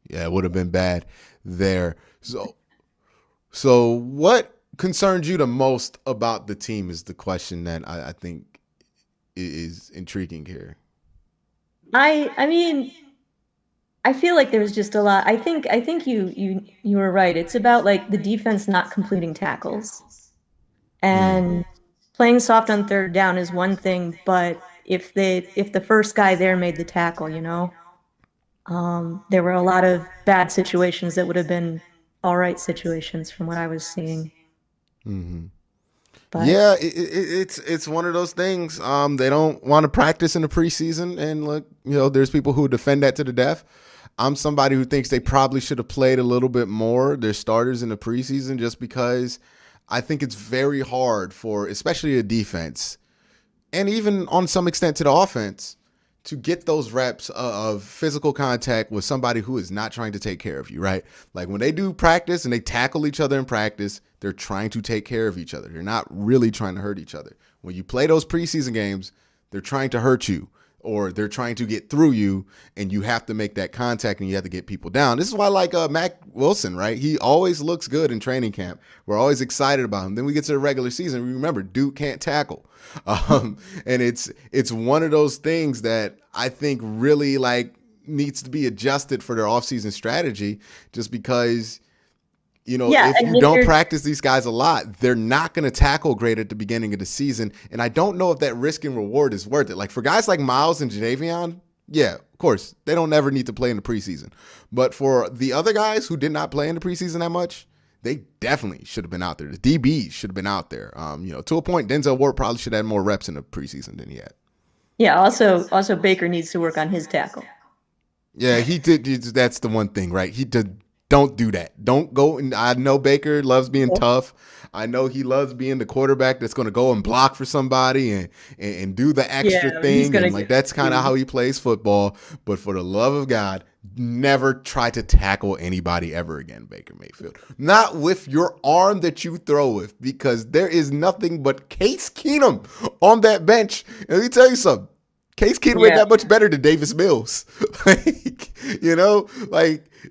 Yeah, it would have been bad there. So what concerns you the most about the team is the question that I think is intriguing here. I mean, I feel like there was just a lot. I think you were right. It's about like the defense not completing tackles. And playing soft on 3rd down is one thing, but if the first guy there made the tackle, there were a lot of bad situations that would have been all right situations from what I was seeing. Mm-hmm. But Yeah, it's one of those things. They don't want to practice in the preseason, and look, there's people who defend that to the death. I'm somebody who thinks they probably should have played a little bit more, their starters in the preseason, just because I think it's very hard for, especially a defense, and even on some extent to the offense, to get those reps of physical contact with somebody who is not trying to take care of you, right? Like when they do practice and they tackle each other in practice, they're trying to take care of each other. They're not really trying to hurt each other. When you play those preseason games, they're trying to hurt you or they're trying to get through you, and you have to make that contact and you have to get people down. This is why like Mac Wilson, right? He always looks good in training camp. We're always excited about him. Then we get to the regular season. Remember, Duke can't tackle. And it's one of those things that I think really like needs to be adjusted for their offseason strategy just because, Yeah, if and you if don't you're practice these guys a lot, they're not going to tackle great at the beginning of the season. And I don't know if that risk and reward is worth it. Like for guys like Miles and Jadavion, yeah, of course, they don't ever need to play in the preseason. But for the other guys who did not play in the preseason that much, they definitely should have been out there. The DBs should have been out there. To a point, Denzel Ward probably should have had more reps in the preseason than he had. Yeah, also Baker needs to work on his tackle. Yeah, he did. That's the one thing, right? He did. Don't do that. Don't go. And I know Baker loves being tough. I know he loves being the quarterback that's going to go and block for somebody and do the extra thing. And like that's kind of how he plays football. But for the love of God, never try to tackle anybody ever again, Baker Mayfield. Not with your arm that you throw with, because there is nothing but Case Keenum on that bench. And let me tell you something. Case Keenum ain't that much better than Davis Mills.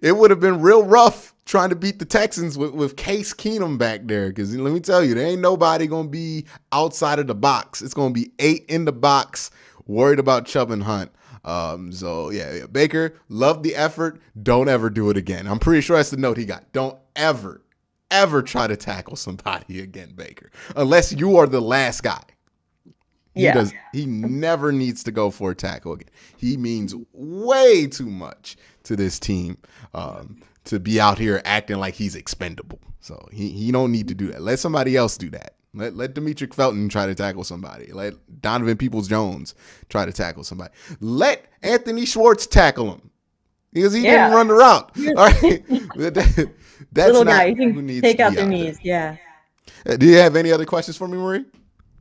It would have been real rough trying to beat the Texans with Case Keenum back there. Because let me tell you, there ain't nobody going to be outside of the box. It's going to be 8 in the box, worried about Chubb and Hunt. Baker, love the effort. Don't ever do it again. I'm pretty sure that's the note he got. Don't ever try to tackle somebody again, Baker, unless you are the last guy. He never needs to go for a tackle again. He means way too much to this team to be out here acting like he's expendable. So he don't need to do that. Let somebody else do that. Let Demetric Felton try to tackle somebody. Let Donovan Peoples-Jones try to tackle somebody. Let Anthony Schwartz tackle him because he didn't run the route. All right, that's little not guy. who needs take to out be their out knees. there. Yeah. Do you have any other questions for me, Marie?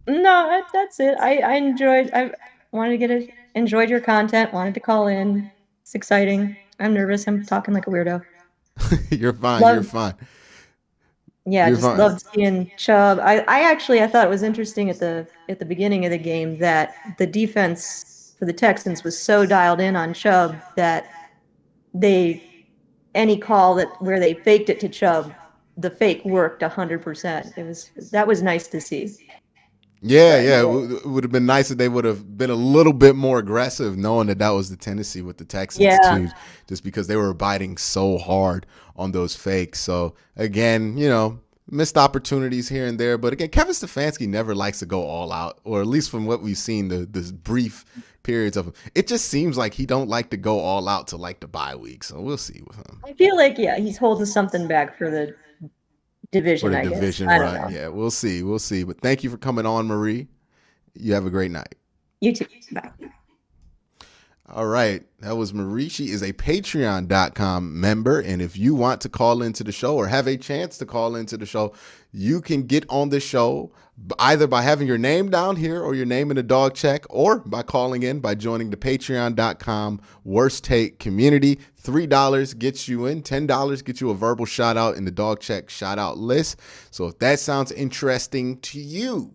No, that's it. I wanted to enjoyed your content, wanted to call in. It's exciting. I'm nervous. I'm talking like a weirdo. You're fine. You're fine. Yeah, just loved seeing Chubb. I thought it was interesting at the beginning of the game that the defense for the Texans was so dialed in on Chubb that any call where they faked it to Chubb, the fake worked 100%. That was nice to see. Yeah. It would have been nice if they would have been a little bit more aggressive, knowing that was the tendency with the Texans too, just because they were biting so hard on those fakes. So again, missed opportunities here and there. But again, Kevin Stefanski never likes to go all out, or at least from what we've seen, this brief periods of him. It just seems like he don't like to go all out to like the bye week. So we'll see with him. I feel like he's holding something back for the division. For the division run. Yeah, we'll see. We'll see. But thank you for coming on, Marie. You have a great night. You too. Bye. All right. That was Marie. She is a Patreon.com member. And if you want to call into the show or have a chance to call into the show, you can get on the show either by having your name down here or your name in a dog check, or by calling in by joining the Patreon.com Worst Take community. $3 gets you in. $10 gets you a verbal shout out in the dog check shout out list. So if that sounds interesting to you,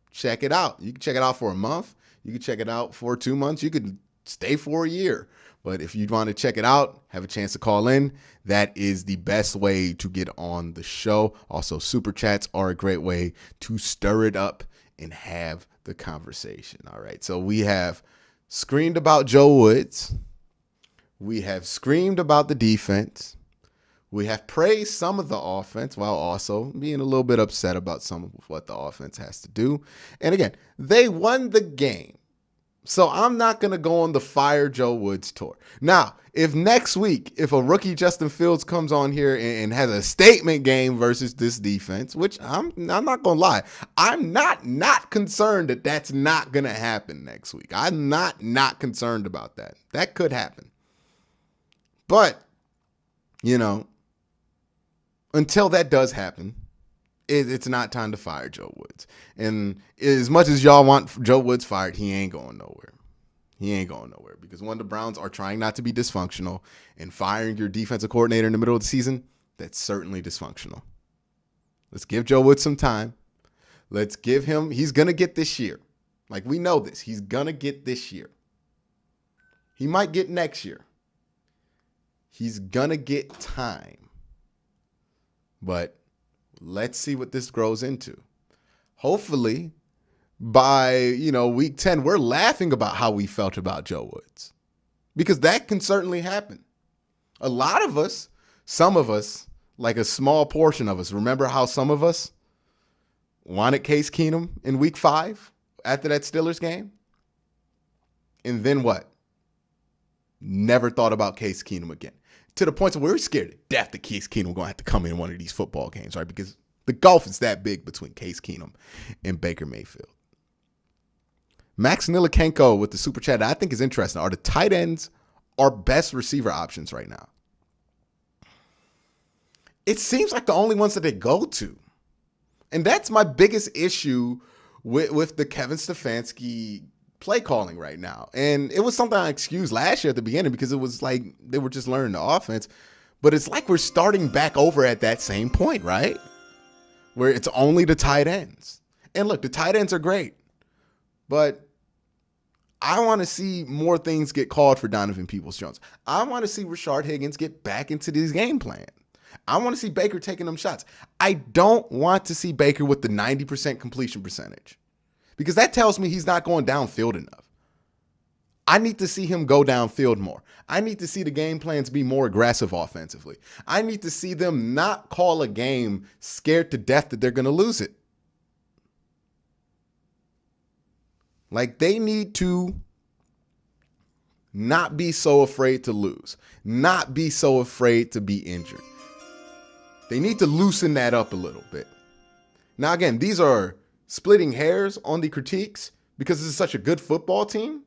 check it out. You can check it out for a month. You can check it out for 2 months. You could stay for a year. But if you want to check it out, have a chance to call in, that is the best way to get on the show. Also, super chats are a great way to stir it up and have the conversation. All right. So we have screamed about Joe Woods. We have screamed about the defense. We have praised some of the offense while also being a little bit upset about some of what the offense has to do. And again, they won the game. So I'm not going to go on the fire Joe Woods tour. Now, if next week, if a rookie Justin Fields comes on here and has a statement game versus this defense, which I'm not going to lie, I'm not concerned that that's not going to happen next week. I'm not concerned about that. That could happen. But, until that does happen, it's not time to fire Joe Woods. And as much as y'all want Joe Woods fired, he ain't going nowhere. He ain't going nowhere because the Browns are trying not to be dysfunctional, and firing your defensive coordinator in the middle of the season, that's certainly dysfunctional. Let's give Joe Woods some time. Let's give him, he's going to get this year. Like, we know this. He's going to get this year. He might get next year. He's going to get time. But let's see what this grows into. Hopefully, by, week 10, we're laughing about how we felt about Joe Woods. because that can certainly happen. A lot of us, some of us, like a small portion of us, remember how some of us wanted Case Keenum in week 5 after that Steelers game? And then what? Never thought about Case Keenum again. To the point where we're scared to death that Case Keenum going to have to come in one of these football games, right? Because the gulf is that big between Case Keenum and Baker Mayfield. Max Nilikenko with the super chat I think is interesting. Are the tight ends our best receiver options right now? It seems like the only ones that they go to. And that's my biggest issue with the Kevin Stefanski play calling right now. And it was something I excused last year at the beginning because it was like they were just learning the offense. But it's like we're starting back over at that same point, right? Where it's only the tight ends. And look, the tight ends are great. But I want to see more things get called for Donovan Peoples-Jones. I want to see Rashard Higgins get back into this game plan. I want to see Baker taking them shots. I don't want to see Baker with the 90% completion percentage because that tells me he's not going downfield enough. I need to see him go downfield more. I need to see the game plans be more aggressive offensively. I need to see them not call a game scared to death that they're going to lose it. Like, they need to not be so afraid to lose, not be so afraid to be injured. They need to loosen that up a little bit. Now, again, these are splitting hairs on the critiques because this is such a good football team,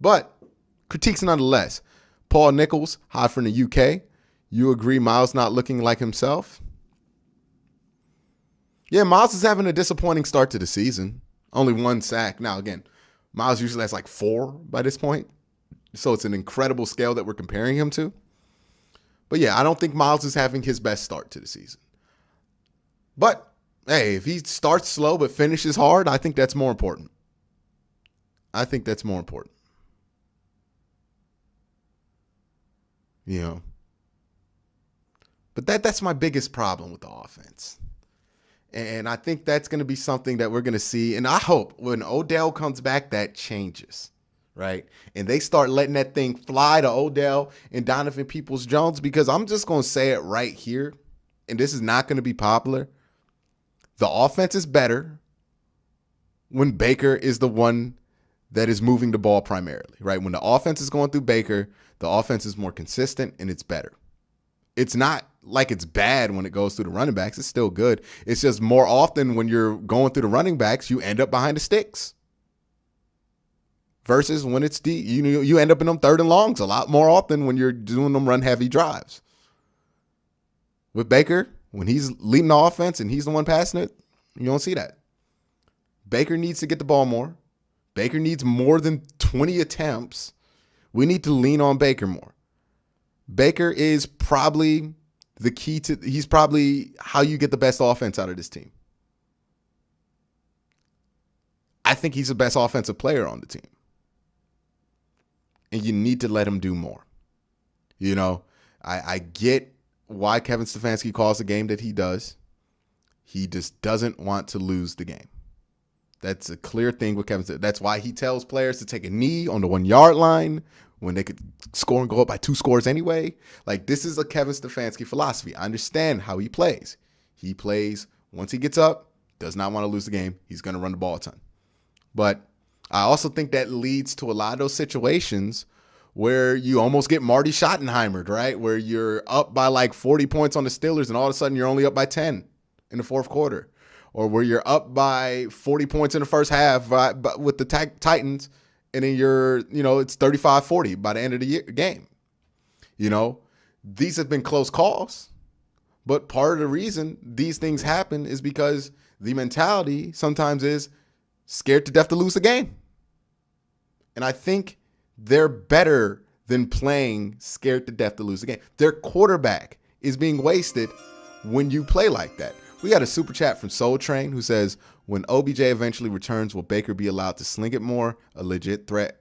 but critiques nonetheless. Paul Nichols, hi from the UK. You agree Miles not looking like himself? Yeah, Miles is having a disappointing start to the season. Only 1 sack. Now, again, Miles usually has like 4 by this point. So it's an incredible scale that we're comparing him to. But yeah, I don't think Miles is having his best start to the season. But, hey, if he starts slow but finishes hard, I think that's more important. I think that's more important. You know. But that's my biggest problem with the offense. And I think that's going to be something that we're going to see. And I hope when Odell comes back, that changes, right? And they start letting that thing fly to Odell and Donovan Peoples-Jones, because I'm just going to say it right here, and this is not going to be popular. The offense is better when Baker is the one that is moving the ball primarily, right? When the offense is going through Baker, the offense is more consistent and it's better. It's not like it's bad when it goes through the running backs. It's still good. It's just more often when you're going through the running backs, you end up behind the sticks. Versus when it's you end up in them 3rd and longs a lot more often when you're doing them run heavy drives. With Baker, when he's leading the offense and he's the one passing it, you don't see that. Baker needs to get the ball more. Baker needs more than 20 attempts. We need to lean on Baker more. Baker is probably the key to, he's probably how you get the best offense out of this team. I think he's the best offensive player on the team. And you need to let him do more. You know, I get why Kevin Stefanski calls the game that he does. He just doesn't want to lose the game. That's a clear thing with Kevin Stefanski. That's why he tells players to take a knee on the 1 yard line when they could score and go up by 2 scores anyway. Like, this is a Kevin Stefanski philosophy. I understand how he plays. He plays, once he gets up, does not want to lose the game. He's going to run the ball a ton. But I also think that leads to a lot of those situations where you almost get Marty Schottenheimered, right? Where you're up by like 40 points on the Steelers and all of a sudden you're only up by 10 in the 4th quarter. Or where you're up by 40 points in the first half with the Titans, and then it's 35-40 by the end of the game. You know, these have been close calls, but part of the reason these things happen is because the mentality sometimes is scared to death to lose the game. And I think they're better than playing scared to death to lose the game. Their quarterback is being wasted when you play like that. We got a super chat from Soul Train who says, when OBJ eventually returns, will Baker be allowed to sling it more? A legit threat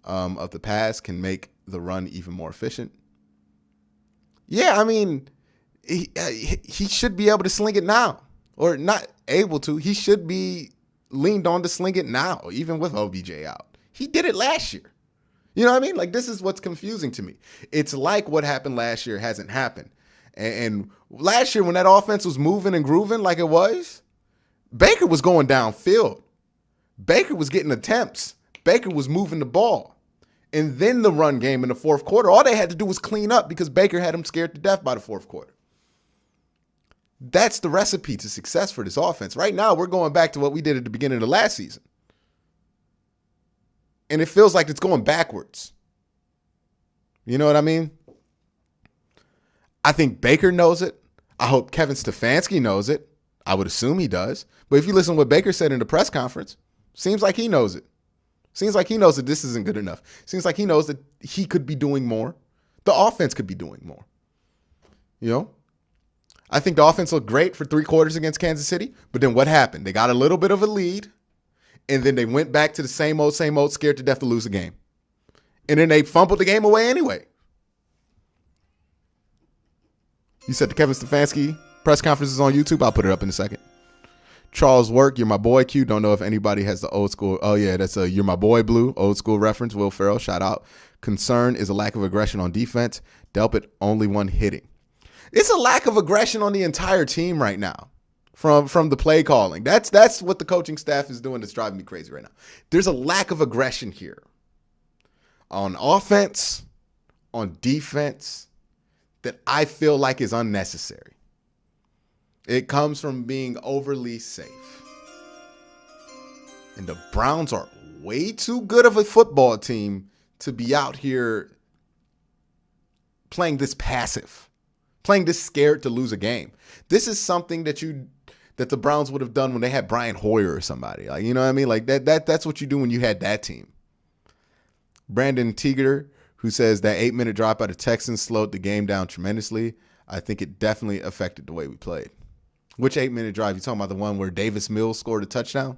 of the pass can make the run even more efficient. Yeah, I mean, he should be able to sling it now. Or not able to. He should be leaned on to sling it now, even with OBJ out. He did it last year. You know what I mean? Like, this is what's confusing to me. It's like what happened last year hasn't happened. And last year, when that offense was moving and grooving like it was, Baker was going downfield. Baker was getting attempts. Baker was moving the ball. And then the run game in the fourth quarter, all they had to do was clean up because Baker had them scared to death by the fourth quarter. That's the recipe to success for this offense. Right now, we're going back to what we did at the beginning of the last season. And it feels like it's going backwards. You know what I mean? I think Baker knows it. I hope Kevin Stefanski knows it. I would assume he does. But if you listen to what Baker said in the press conference, seems like he knows it. Seems like he knows that this isn't good enough. Seems like he knows that he could be doing more. The offense could be doing more. You know? I think the offense looked great for 3 quarters against Kansas City. But then what happened? They got a little bit of a lead. And then they went back to the same old, scared to death to lose a game. And then they fumbled the game away anyway. You said the Kevin Stefanski press conference is on YouTube. I'll put it up in a second. Charles Work, you're my boy. Q. Don't know if anybody has the old school. Oh, yeah, that's a You're My Boy Blue, old school reference. Will Ferrell, shout out. Concern is a lack of aggression on defense. Delpit, only one hitting. It's a lack of aggression on the entire team right now. From the play calling. That's what the coaching staff is doing that's driving me crazy right now. There's a lack of aggression here. On offense, on defense, that I feel like is unnecessary. It comes from being overly safe. And the Browns are way too good of a football team to be out here playing this passive, playing this scared to lose a game. This is something that the Browns would have done when they had Brian Hoyer or somebody. Like, you know what I mean? Like that's what you do when you had that team. Brandon Teeger, who says that 8-minute drop out of Texans slowed the game down tremendously. I think it definitely affected the way we played. Which 8-minute drive? You talking about the one where Davis Mills scored a touchdown?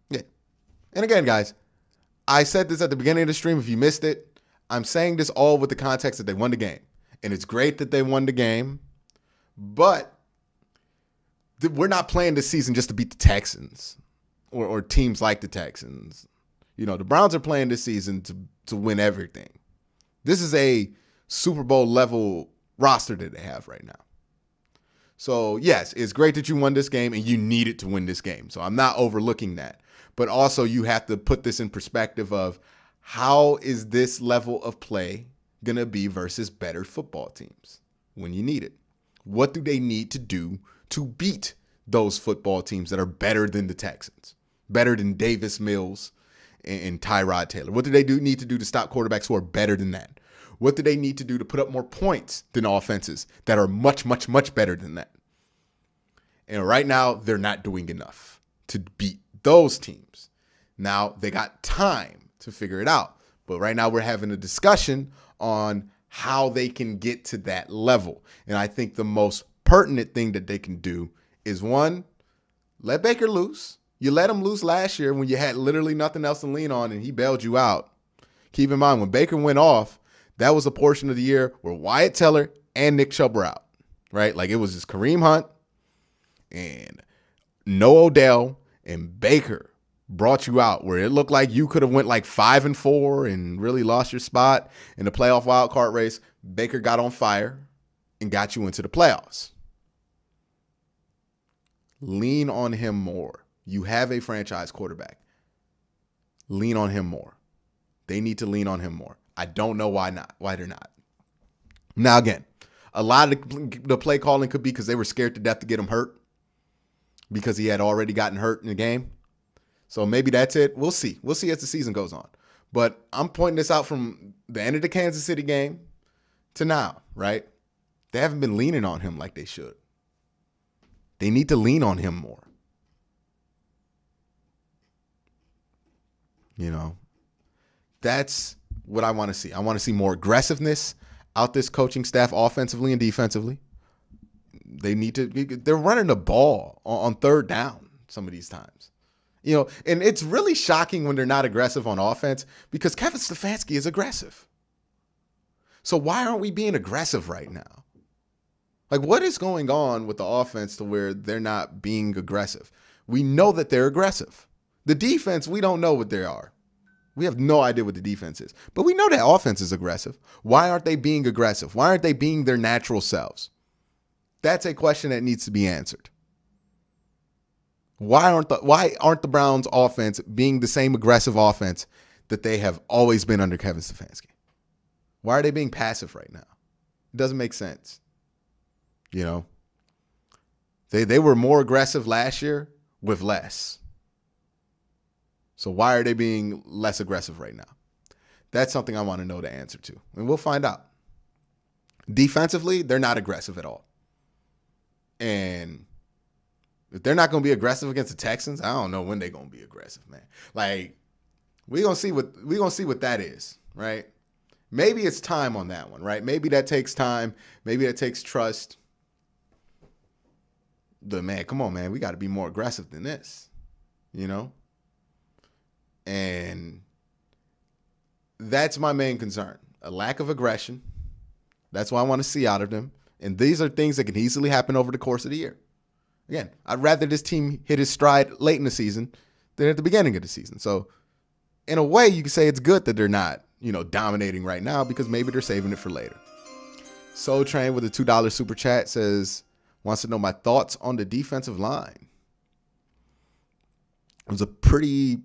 Yeah. And again, guys, I said this at the beginning of the stream. If you missed it, I'm saying this all with the context that they won the game. And it's great that they won the game, but we're not playing this season just to beat the Texans or teams like the Texans. You know, the Browns are playing this season to win everything. This is a Super Bowl level roster that they have right now. So, yes, it's great that you won this game and you needed to win this game. So I'm not overlooking that. But also you have to put this in perspective of how is this level of play going to be versus better football teams when you need it? What do they need to do to beat those football teams that are better than the Texans, better than Davis Mills and Tyrod Taylor? What do they need to do to stop quarterbacks who are better than that? What do they need to do to put up more points than offenses that are much, much, much better than that? And right now, they're not doing enough to beat those teams. Now, they got time to figure it out. But right now, we're having a discussion on how they can get to that level. And I think the most pertinent thing that they can do is, one, let Baker loose. You let him loose last year when you had literally nothing else to lean on and he bailed you out. Keep in mind, when Baker went off, that was a portion of the year where Wyatt Teller and Nick Chubb were out, right? Like, it was just Kareem Hunt and no Odell, and Baker brought you out where it looked like you could have went like 5-4 and really lost your spot in the playoff wild card race. Baker got on fire and got you into the playoffs. Lean on him more. You have a franchise quarterback. Lean on him more. They need to lean on him more. I don't know why they're not. Now, again, a lot of the play calling could be because they were scared to death to get him hurt because he had already gotten hurt in the game. So maybe that's it. We'll see. We'll see as the season goes on. But I'm pointing this out from the end of the Kansas City game to now, right? They haven't been leaning on him like they should. They need to lean on him more. You know, that's what I want to see. I want to see more aggressiveness out this coaching staff offensively and defensively. They're running the ball on third down some of these times. You know, and it's really shocking when they're not aggressive on offense because Kevin Stefanski is aggressive. So why aren't we being aggressive right now? Like, what is going on with the offense to where they're not being aggressive? We know that they're aggressive. The defense, we don't know what they are. We have no idea what the defense is. But we know that offense is aggressive. Why aren't they being aggressive? Why aren't they being their natural selves? That's a question that needs to be answered. Why aren't the Browns offense being the same aggressive offense that they have always been under Kevin Stefanski? Why are they being passive right now? It doesn't make sense. You know, they were more aggressive last year with less. So why are they being less aggressive right now? That's something I want to know the answer to, and we'll find out. Defensively, they're not aggressive at all. And if they're not going to be aggressive against the Texans, I don't know when they're going to be aggressive, man. Like, we're going to see what that is, right? Maybe it's time on that one, right? Maybe that takes time. Maybe that takes trust. But, man, come on, man. We got to be more aggressive than this, you know? And that's my main concern. A lack of aggression. That's what I want to see out of them. And these are things that can easily happen over the course of the year. Again, I'd rather this team hit its stride late in the season than at the beginning of the season. So, in a way, you can say it's good that they're not, dominating right now because maybe they're saving it for later. Soul Train with a $2 super chat says, wants to know my thoughts on the defensive line. It was a pretty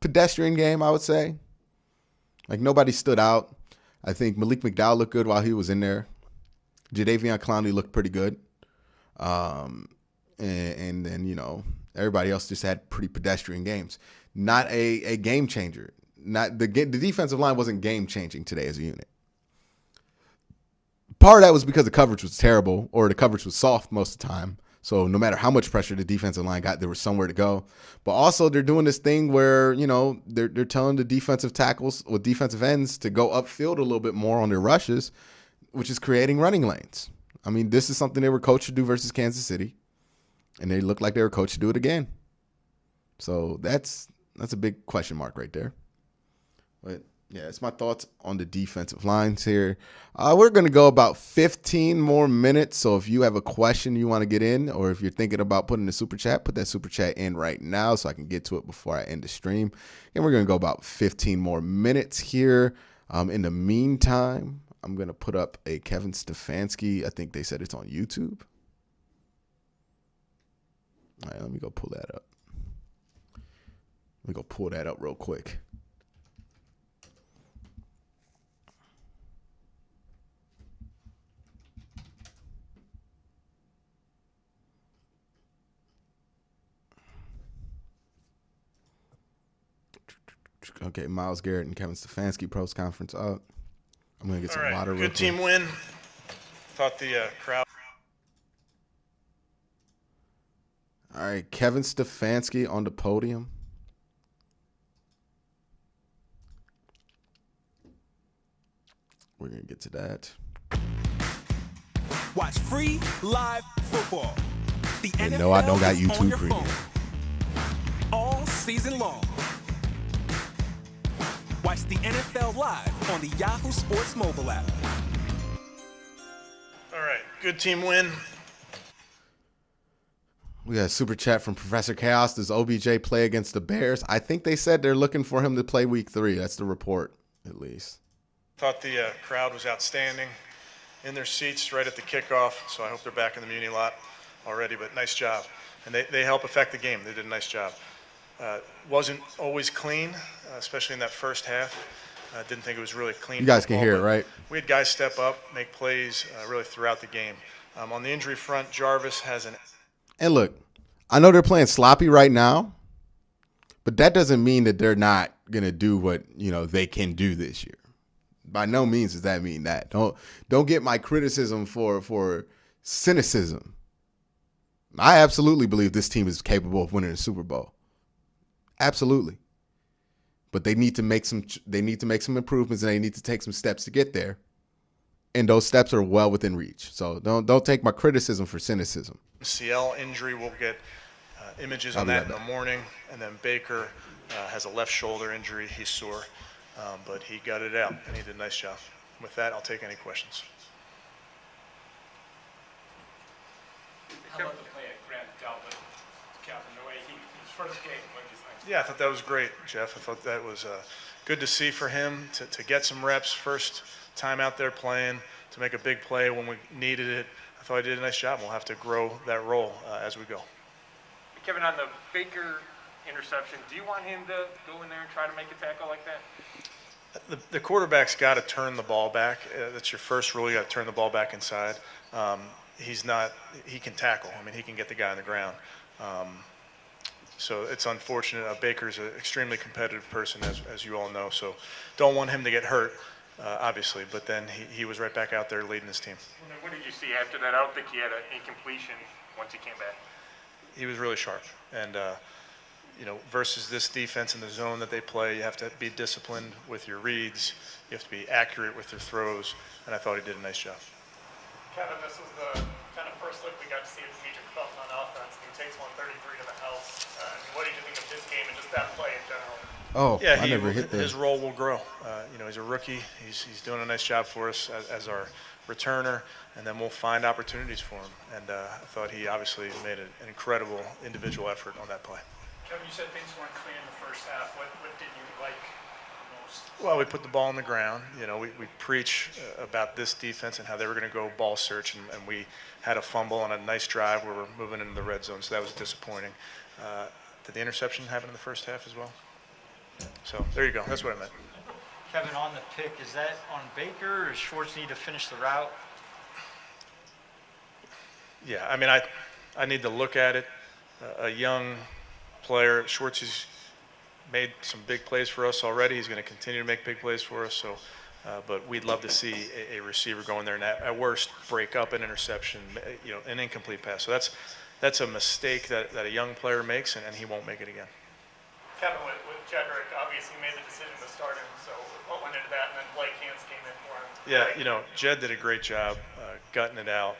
pedestrian game, I would say. Like, nobody stood out. I think Malik McDowell looked good while he was in there. Jadeveon Clowney looked pretty good. And then, everybody else just had pretty pedestrian games. Not a game changer. Not the defensive line wasn't game changing today as a unit. Part of that was because the coverage was terrible, or the coverage was soft most of the time. So no matter how much pressure the defensive line got, there was somewhere to go. But also they're doing this thing where, they're telling the defensive tackles or defensive ends to go upfield a little bit more on their rushes, which is creating running lanes. I mean, this is something they were coached to do versus Kansas City, and they look like they were coached to do it again. So that's a big question mark right there. But yeah, it's my thoughts on the defensive lines here. We're going to go about 15 more minutes. So if you have a question you want to get in, or if you're thinking about putting a super chat, put that super chat in right now so I can get to it before I end the stream. And we're going to go about 15 more minutes here. In the meantime, I'm going to put up a Kevin Stefanski. I think they said it's on YouTube. All right, let me go pull that up. Let me go pull that up real quick. Okay, Myles Garrett and Kevin Stefanski pros conference up. I'm going to get some water. Good team win. Thought the crowd. All right, Kevin Stefanski on the podium. We're going to get to that. Watch free live football. No, I don't got YouTube Premium. All season long. Watch the NFL live on the Yahoo Sports mobile app. All right, good team win. We got a super chat from Professor Chaos. Does OBJ play against the Bears? I think they said they're looking for him to play week 3. That's the report, at least. Thought the crowd was outstanding in their seats right at the kickoff, so I hope they're back in the Muni lot already, but nice job. And they help affect the game. They did a nice job. Wasn't always clean, especially in that first half. Didn't think it was really clean. You guys can hear it, right? We had guys step up, make plays really throughout the game. On the injury front, Jarvis has an... And look, I know they're playing sloppy right now, but that doesn't mean that they're not going to do what, they can do this year. By no means does that mean that. Don't get my criticism for cynicism. I absolutely believe this team is capable of winning a Super Bowl. Absolutely. But they need to make some improvements, and they need to take some steps to get there. And those steps are well within reach. So don't take my criticism for cynicism. MCL injury, we'll get images on that in the morning. And then Baker has a left shoulder injury. He's sore, but he got it out, and he did a nice job. With that, I'll take any questions. How about the play at Grant Delpit, Captain, the way his first game Yeah, I thought that was great, Jeff. I thought that was good to see for him to get some reps, first time out there playing, to make a big play when we needed it. I thought he did a nice job. We'll have to grow that role as we go. Kevin, on the Baker interception, do you want him to go in there and try to make a tackle like that? The quarterback's got to turn the ball back. That's your first rule. You got to turn the ball back inside. He can tackle. I mean, he can get the guy on the ground. So it's unfortunate. Baker's an extremely competitive person, as you all know. So don't want him to get hurt, obviously. But then he was right back out there leading his team. What did you see after that? I don't think he had an incompletion once he came back. He was really sharp. And, versus this defense in the zone that they play, you have to be disciplined with your reads. You have to be accurate with your throws. And I thought he did a nice job. Kevin, this was the kind of first look we got to see of Demetric Felton on offense. He takes 133 to the house. What did you think of this game and just that play in general? Oh, yeah, I never hit that. His role will grow. He's a rookie. He's doing a nice job for us as our returner, and then we'll find opportunities for him. And I thought he obviously made an incredible individual effort on that play. Kevin, you said things weren't clean in the first half. What did you like most? Well, we put the ball on the ground. We preach about this defense and how they were going to go ball search, and we had a fumble on a nice drive where we're moving into the red zone, so that was disappointing. Did the interception happen in the first half as well? So there you go. That's what I meant. Kevin, on the pick, is that on Baker or does Schwartz need to finish the route? Yeah, I mean, I need to look at it. A young player, Schwartz has made some big plays for us already. He's going to continue to make big plays for us. So, but we'd love to see a receiver go in there and at worst break up an interception, an incomplete pass. So that's a mistake that a young player makes, and he won't make it again. Kevin, with Jedrick, obviously you made the decision to start him. So what went into that, and then Blake Hance came in for him. Yeah, Jed did a great job gutting it out.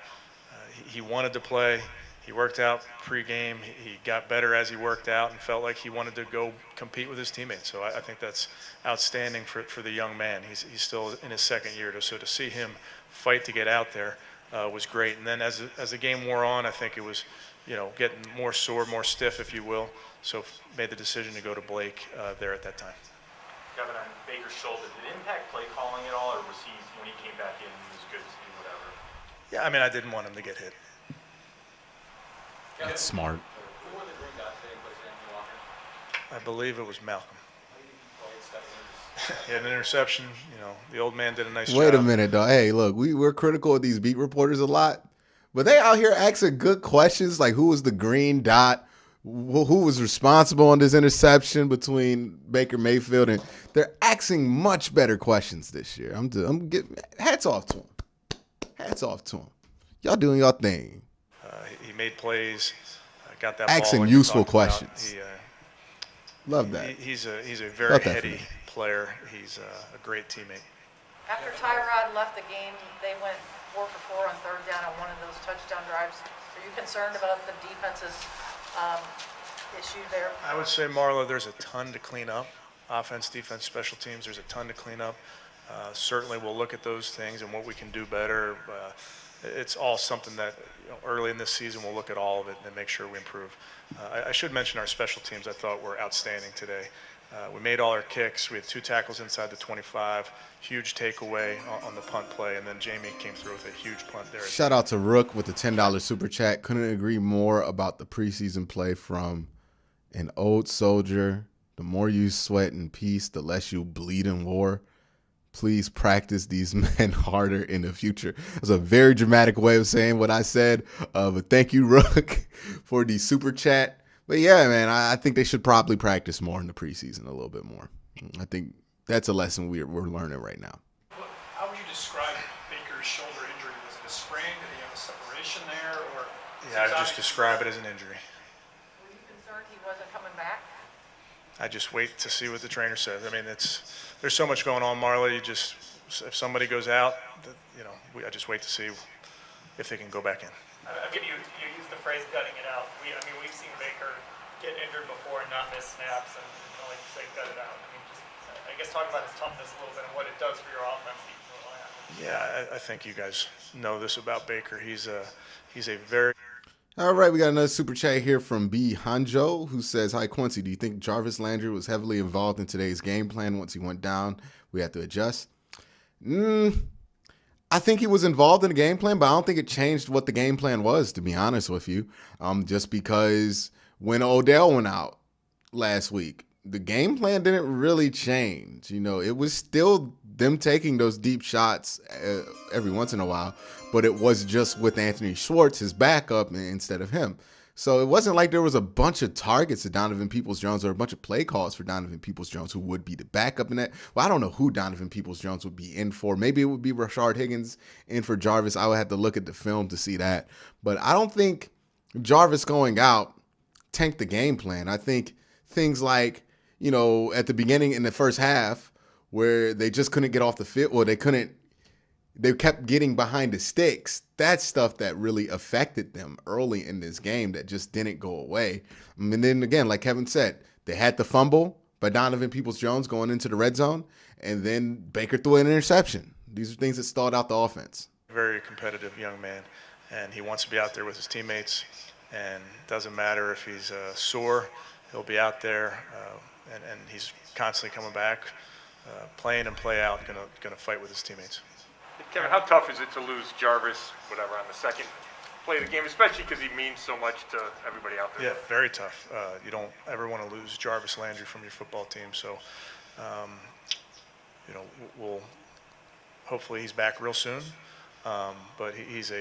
He wanted to play. He worked out pregame. He got better as he worked out and felt like he wanted to go compete with his teammates. So I think that's outstanding for the young man. He's still in his second year. So to see him fight to get out there was great. And then as the game wore on, I think it was, getting more sore, more stiff, if you will. So made the decision to go to Blake there at that time. Kevin, on Baker's shoulder, did it impact play calling at all, or was he, when he came back in, he was good to do whatever? Yeah, I mean, I didn't want him to get hit. That's smart. I believe it was Malcolm. He had an interception. The old man did a nice job. Wait a minute, though. Hey, look, we're critical of these beat reporters a lot, but they out here asking good questions like who was the green dot, who was responsible on this interception between Baker Mayfield, and they're asking much better questions this year. I'm getting hats off to them. Hats off to them. Y'all doing your thing. He made plays, got that asking ball. Asking useful questions. Love that. He's a very heady player. He's a great teammate. After Tyrod left the game, they went 4 for 4 on third down on one of those touchdown drives. Are you concerned about the defense's issue there? I would say, Marla, there's a ton to clean up. Offense, defense, special teams, there's a ton to clean up. Certainly we'll look at those things and what we can do better. It's all something that early in this season we'll look at all of it and make sure we improve. I should mention our special teams I thought were outstanding today. We made all our kicks. We had 2 tackles inside the 25, huge takeaway on the punt play, and then Jamie came through with a huge punt there. Shout out to Rook with the $10 super chat. Couldn't agree more about the preseason play from an old soldier. The more you sweat in peace, the less you bleed in war. Please practice these men harder in the future. That's a very dramatic way of saying what I said. But thank you, Rook, for the super chat. But yeah, man, I think they should probably practice more in the preseason a little bit more. I think that's a lesson we're learning right now. How would you describe Baker's shoulder injury? Was it a sprain? Did he have a separation there? Or yeah, I'd just describe it as an injury. Were you concerned he wasn't coming back? I just wait to see what the trainer says. I mean, there's so much going on, Marla. If somebody goes out, I just wait to see if they can go back in. I mean, you use the phrase "gutting it out." We've seen Baker get injured before and not miss snaps, and like you say, gut it out. I mean, I guess talk about his toughness a little bit and what it does for your offense. Yeah, I think you guys know this about Baker. He's a very. All right, we got another super chat here from B. Hanjo, who says, "Hi, Quincy. Do you think Jarvis Landry was heavily involved in today's game plan? Once he went down, we had to adjust." I think he was involved in the game plan, but I don't think it changed what the game plan was, to be honest with you. Just because when Odell went out last week, the game plan didn't really change. It was still them taking those deep shots every once in a while, but it was just with Anthony Schwartz, his backup, instead of him. So it wasn't like there was a bunch of targets to Donovan Peoples-Jones or a bunch of play calls for Donovan Peoples-Jones, who would be the backup in that. Well, I don't know who Donovan Peoples-Jones would be in for. Maybe it would be Rashard Higgins in for Jarvis. I would have to look at the film to see that. But I don't think Jarvis going out tanked the game plan. I think things like, at the beginning in the first half where they just couldn't get off the field, or they kept getting behind the sticks. That's stuff that really affected them early in this game that just didn't go away. And then again, like Kevin said, they had the fumble by Donovan Peoples-Jones going into the red zone, and then Baker threw an interception. These are things that stalled out the offense. Very competitive young man, and he wants to be out there with his teammates, and it doesn't matter if he's sore, he'll be out there, and he's constantly coming back, playing and play out, gonna fight with his teammates. Kevin, how tough is it to lose Jarvis, whatever, on the second play of the game, especially because he means so much to everybody out there? Yeah, very tough. You don't ever want to lose Jarvis Landry from your football team. So, we'll hopefully he's back real soon. But he's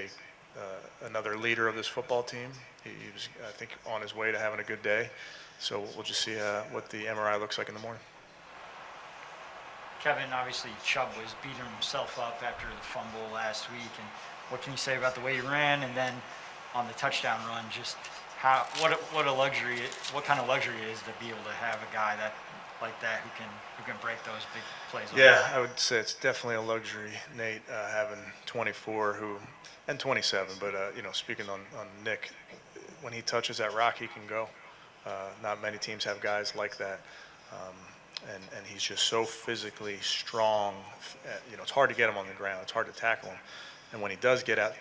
another leader of this football team. He was, I think, on his way to having a good day. So we'll just see what the MRI looks like in the morning. Kevin, obviously Chubb was beating himself up after the fumble last week, and what can you say about the way he ran, and then on the touchdown run, just what a luxury, what kind of luxury it is to be able to have a guy like that who can break those big plays. Yeah, I would say it's definitely a luxury, Nate, having 24 and 27, but speaking on Nick, when he touches that rock, he can go. Not many teams have guys like that. And he's just so physically strong. It's hard to get him on the ground. It's hard to tackle him. And when he does get out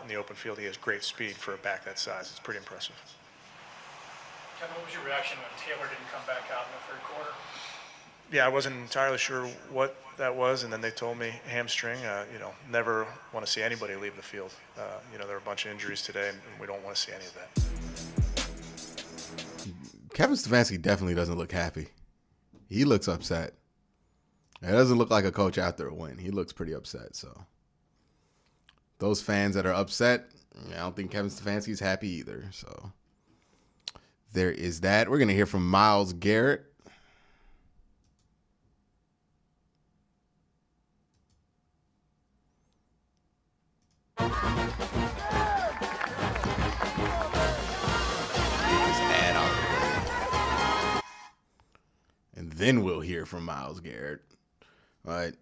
in the open field, he has great speed for a back that size. It's pretty impressive. Kevin, what was your reaction when Taylor didn't come back out in the third quarter? Yeah, I wasn't entirely sure what that was, and then they told me hamstring. Never want to see anybody leave the field. There are a bunch of injuries today, and we don't want to see any of that. Kevin Stefanski definitely doesn't look happy. He looks upset. It doesn't look like a coach after a win. He looks pretty upset. So those fans that are upset, I don't think Kevin Stefanski's happy either. So there is that. We're going to hear from Myles Garrett. And then we'll hear from Myles Garrett. All right.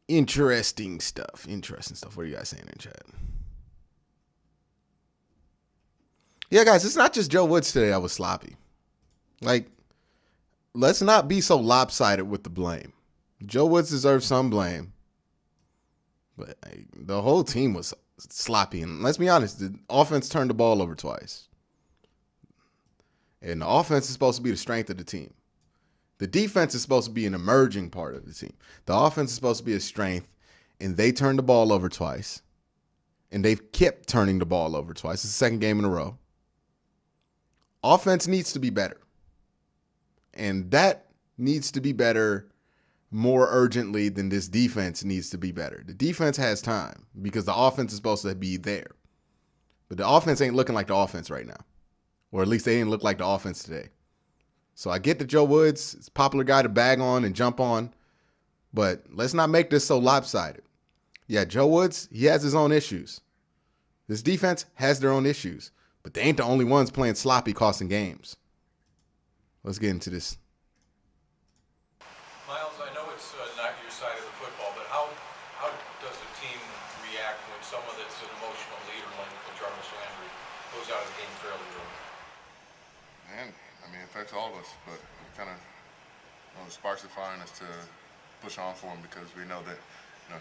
Interesting stuff. What are you guys saying in chat? Yeah, guys, it's not just Joe Woods today that was sloppy. Let's not be so lopsided with the blame. Joe Woods deserves some blame. But the whole team was sloppy. And let's be honest, the offense turned the ball over twice. And the offense is supposed to be the strength of the team. The defense is supposed to be an emerging part of the team. The offense is supposed to be a strength, and they turned the ball over twice. And they've kept turning the ball over twice. It's the second game in a row. Offense needs to be better. And that needs to be better more urgently than this defense needs to be better. The defense has time because the offense is supposed to be there. But the offense ain't looking like the offense right now. Or at least they didn't look like the offense today. So I get that Joe Woods is a popular guy to bag on and jump on, but let's not make this so lopsided. Yeah, Joe Woods, he has his own issues. This defense has their own issues, but they ain't the only ones playing sloppy, costing games. Let's get into this. Myles, I know it's not your side of the football, but how does a team react when someone that's an emotional leader like Jarvis Landry goes out of the game fairly early? Man, it affects all of us, but it kind of sparks the fire in us to push on for him because we know that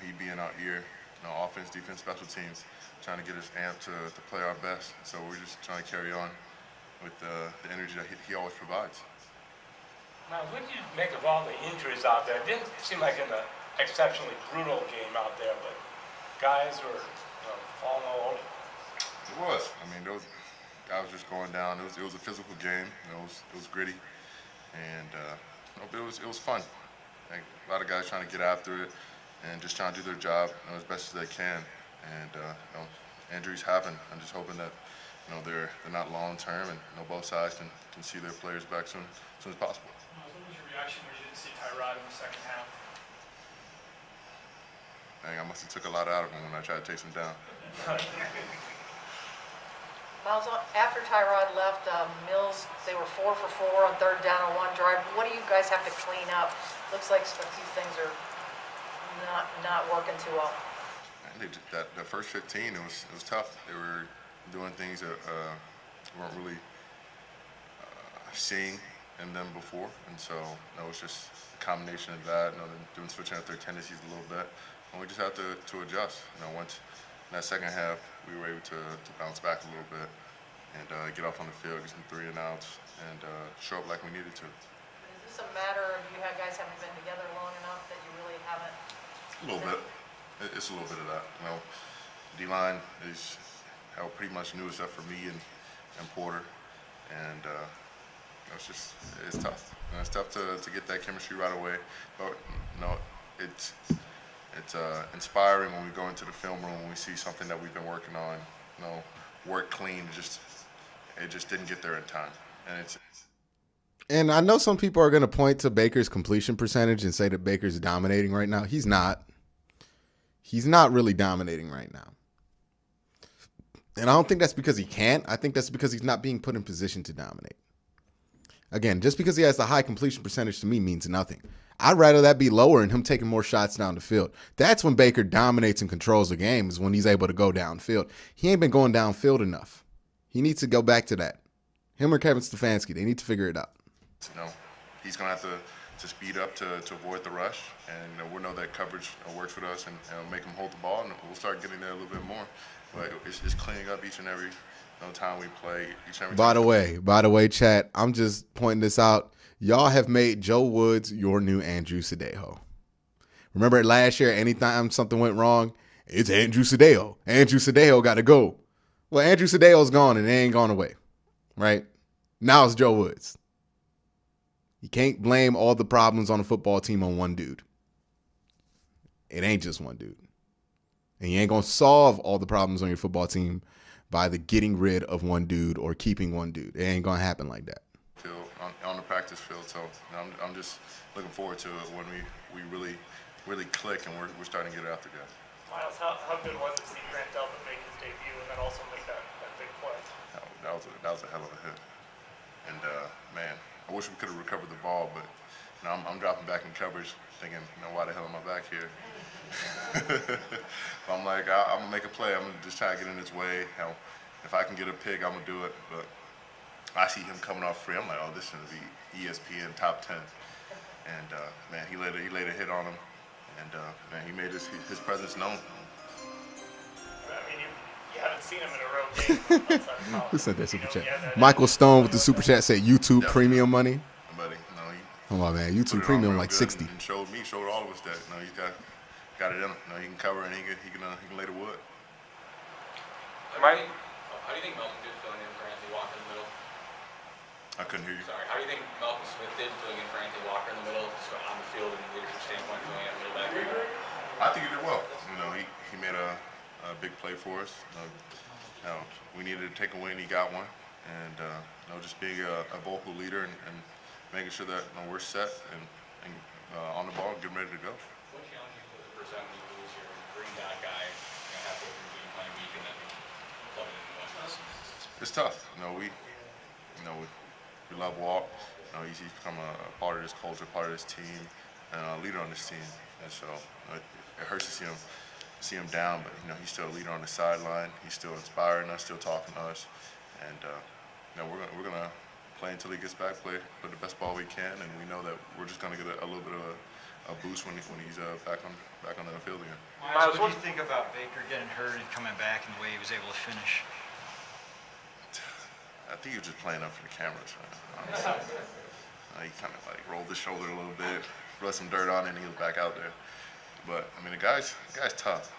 he being out here offense, defense, special teams, trying to get us amped to play our best. So we're just trying to carry on with the energy that he always provides. Now, what do you make of all the injuries out there? It didn't seem like an exceptionally brutal game out there, but guys were falling all over. It was. I mean, those guys were just going down. It was a physical game. It was gritty, and it was fun. Like, a lot of guys trying to get after it and just trying to do their job as best as they can. And injuries happen. I'm just hoping that they're not long term, and both sides can see their players back soon as possible. What was your reaction when you didn't see Tyrod in the second half? Dang, I must have took a lot out of him when I tried to chase him down. Miles, after Tyrod left, Mills, they were 4 for 4 on third down on one drive. What do you guys have to clean up? Looks like a few things are not working too well. The first 15, it was tough. They were doing things that weren't really seeing in them before, and so it was just a combination of that, them switching up their tendencies a little bit, and we just had to adjust. Once in that second half, we were able to bounce back a little bit and get off on the field, get some 3 and outs, and show up like we needed to. Is this a matter of you guys haven't been together long enough that you really haven't? A little bit. It's a little bit of that. D-line is pretty much new except for me and Porter, and it's tough. It's tough to get that chemistry right away, but it's inspiring when we go into the film room and we see something that we've been working on, work clean. It just didn't get there in time, And I know some people are going to point to Baker's completion percentage and say that Baker's dominating right now. He's not. He's not really dominating right now. And I don't think that's because he can't. I think that's because he's not being put in position to dominate. Again, just because he has a high completion percentage to me means nothing. I'd rather that be lower and him taking more shots down the field. That's when Baker dominates and controls the game, is when he's able to go downfield. He ain't been going downfield enough. He needs to go back to that. Him or Kevin Stefanski, they need to figure it out. He's going to have to speed up to avoid the rush, and we'll know that coverage works with us and make him hold the ball, and we'll start getting there a little bit more. But it's cleaning up each and every time we play. Each and every time. By the way, chat, I'm just pointing this out. Y'all have made Joe Woods your new Andrew Sadeo. Remember last year, anytime something went wrong, it's Andrew Sadeo. Andrew Sadeo got to go. Well, Andrew Sadeo's gone and it ain't gone away, right? Now it's Joe Woods. You can't blame all the problems on a football team on one dude. It ain't just one dude. And you ain't going to solve all the problems on your football team by the getting rid of one dude or keeping one dude. It ain't going to happen like that. On the practice field, so I'm just looking forward to it when we really click and we're starting to get it out there, guys. Miles, how good was it to see Grant Delpit make his debut and then also make that big play? That was a hell of a hit. And man, I wish we could have recovered the ball, but I'm dropping back in coverage thinking, why the hell am I back here? I'm like, I'm gonna make a play. I'm gonna just try to get in his way. If I can get a pick, I'm gonna do it. But I see him coming off free. I'm like, oh, this is gonna be ESPN top 10. And man, he laid a hit on him, and man, he made his presence known. I mean, you haven't seen him in a road game. Who sent that super chat? Michael Stone with the super chat said YouTube premium money. Buddy, come on, man. YouTube premium like 60. And showed all of us that he's got it in him. He can cover and he can lay the wood. How do you think Malcolm did filling in for Anthony Walker in the middle? I couldn't hear you. Sorry. How do you think Malcolm Smith did filling in for Anthony Walker in the middle, so on the field and leadership standpoint, filling in middle back here? I think he did well. He made a big play for us. We needed to take a win. He got one, and just being a vocal leader and making sure that we're set and on the ball, getting ready to go. What challenges does it present when you lose your bring that guy halfway through the game playing week and then plug it in one? It's tough. We love Walt. He's become a part of this culture, part of this team, and a leader on this team. And so it hurts to see him down, but he's still a leader on the sideline. He's still inspiring us, still talking to us, and we're gonna play until he gets back, play the best ball we can, and we know that we're just gonna get a little bit of boost when he's back on the field again. Miles, what do you think about Baker getting hurt and coming back and the way he was able to finish? I think he was just playing up for the cameras, man. Honestly. He kind of like rolled his shoulder a little bit, rubbed some dirt on it, and he was back out there. But I mean, the guy's tough.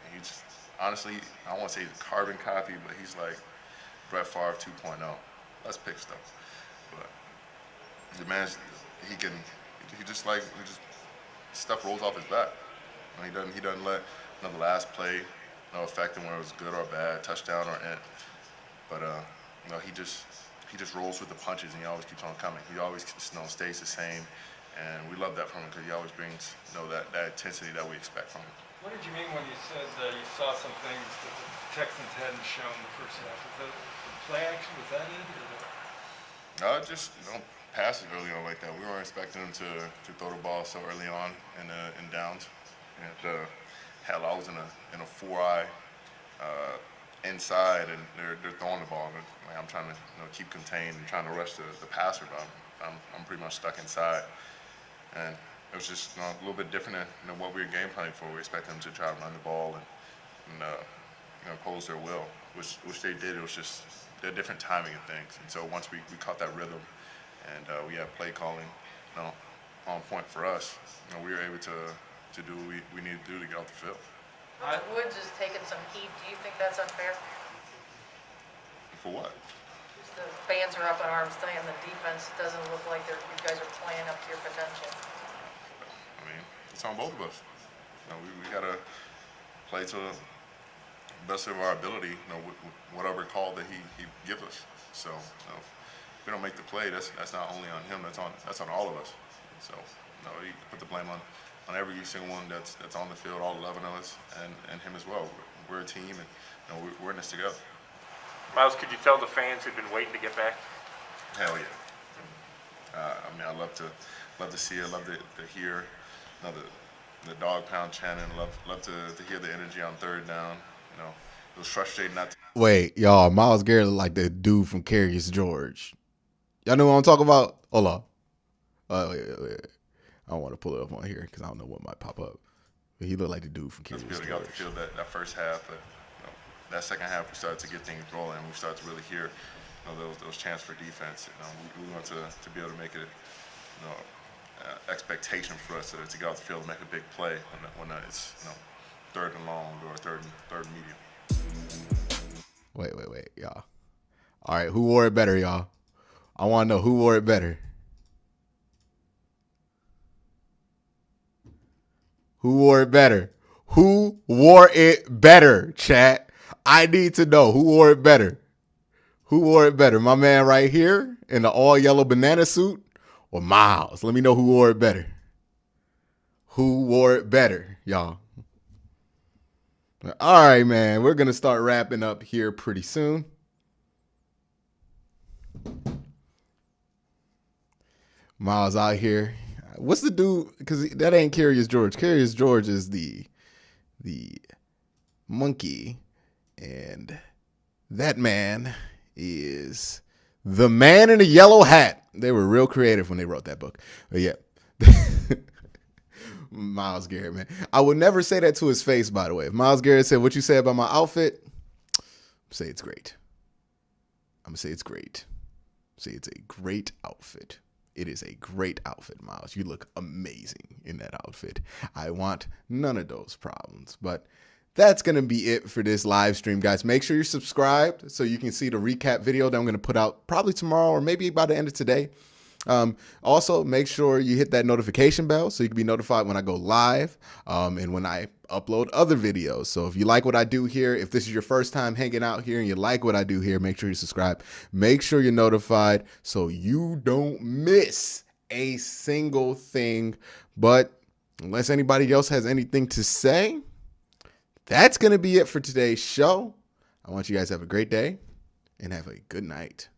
And he's honestly, I don't want to say he's a carbon copy, but he's like Brett Favre 2.0. Let's pick stuff. But the man's stuff rolls off his back. And he doesn't let the last play affect him, whether it was good or bad, touchdown or end. But he just rolls with the punches, and he always keeps on coming. He always stays the same, and we love that from him because he always brings that intensity that we expect from him. What did you mean when you said you saw some things that the Texans hadn't shown the first half? Was that the play action? Was that it? Just pass it early on like that. We weren't expecting him to throw the ball so early on in downs. And hell, I was in a 4-eye inside, and they're throwing the ball. And I'm trying to keep contained and trying to rush the passer, but I'm pretty much stuck inside. And it was just a little bit different than what we were game planning for. We expected them to try to run the ball and impose their will, which they did. It was just a different timing of things. And so once we caught that rhythm, and we had play calling on point for us, we were able to do what we needed to do to get off the field. Woods is taking some heat. Do you think that's unfair? For what? The fans are up in arms saying the defense doesn't look like you guys are playing up to your potential. I mean, it's on both of us. We got to play to the best of our ability, whatever call that he gives us. So if we don't make the play, that's not only on him, that's on all of us. So you put the blame on every single one that's on the field, all 11 of us, and him as well. We're a team, and we're in this together. Miles, could you tell the fans who've been waiting to get back? Hell yeah. I mean, I love to see it, love to hear the dog pound chanting, love to hear the energy on third down. It was frustrating not to. Wait, y'all, Myles Garrett look like the dude from Curious George. Y'all know what I'm talking about? Hold on. Wait. I don't want to pull it up on here because I don't know what might pop up. But he looked like the dude from Curious George. Let's be able to feel that first half, but that second half we started to get things rolling, and we started to really hear those chants for defense. We want to be able to make it expectation for us to get off the field and make a big play when it's third and long or third and medium. Wait, y'all. All right, who wore it better, y'all? I want to know who wore it better. Who wore it better? Who wore it better, chat? I need to know who wore it better. Who wore it better? My man right here in the all yellow banana suit or Myles? Let me know who wore it better. Who wore it better, y'all? All right, man. We're going to start wrapping up here pretty soon. Myles out here. What's the dude? Because that ain't Curious George. Curious George is the monkey. And that man is the man in a yellow hat. They were real creative when they wrote that book. But yeah. Myles Garrett, man. I would never say that to his face, by the way. If Myles Garrett said, what you say about my outfit, say it's great. I'm going to say it's great. Say it's a great outfit. It is a great outfit, Myles. You look amazing in that outfit. I want none of those problems. But that's going to be it for this live stream, guys. Make sure you're subscribed so you can see the recap video that I'm going to put out probably tomorrow or maybe by the end of today. Also, make sure you hit that notification bell so you can be notified when I go live and when I upload other videos. So if you like what I do here, if this is your first time hanging out here and you like what I do here, make sure you subscribe. Make sure you're notified so you don't miss a single thing. But unless anybody else has anything to say, that's going to be it for today's show. I want you guys to have a great day and have a good night.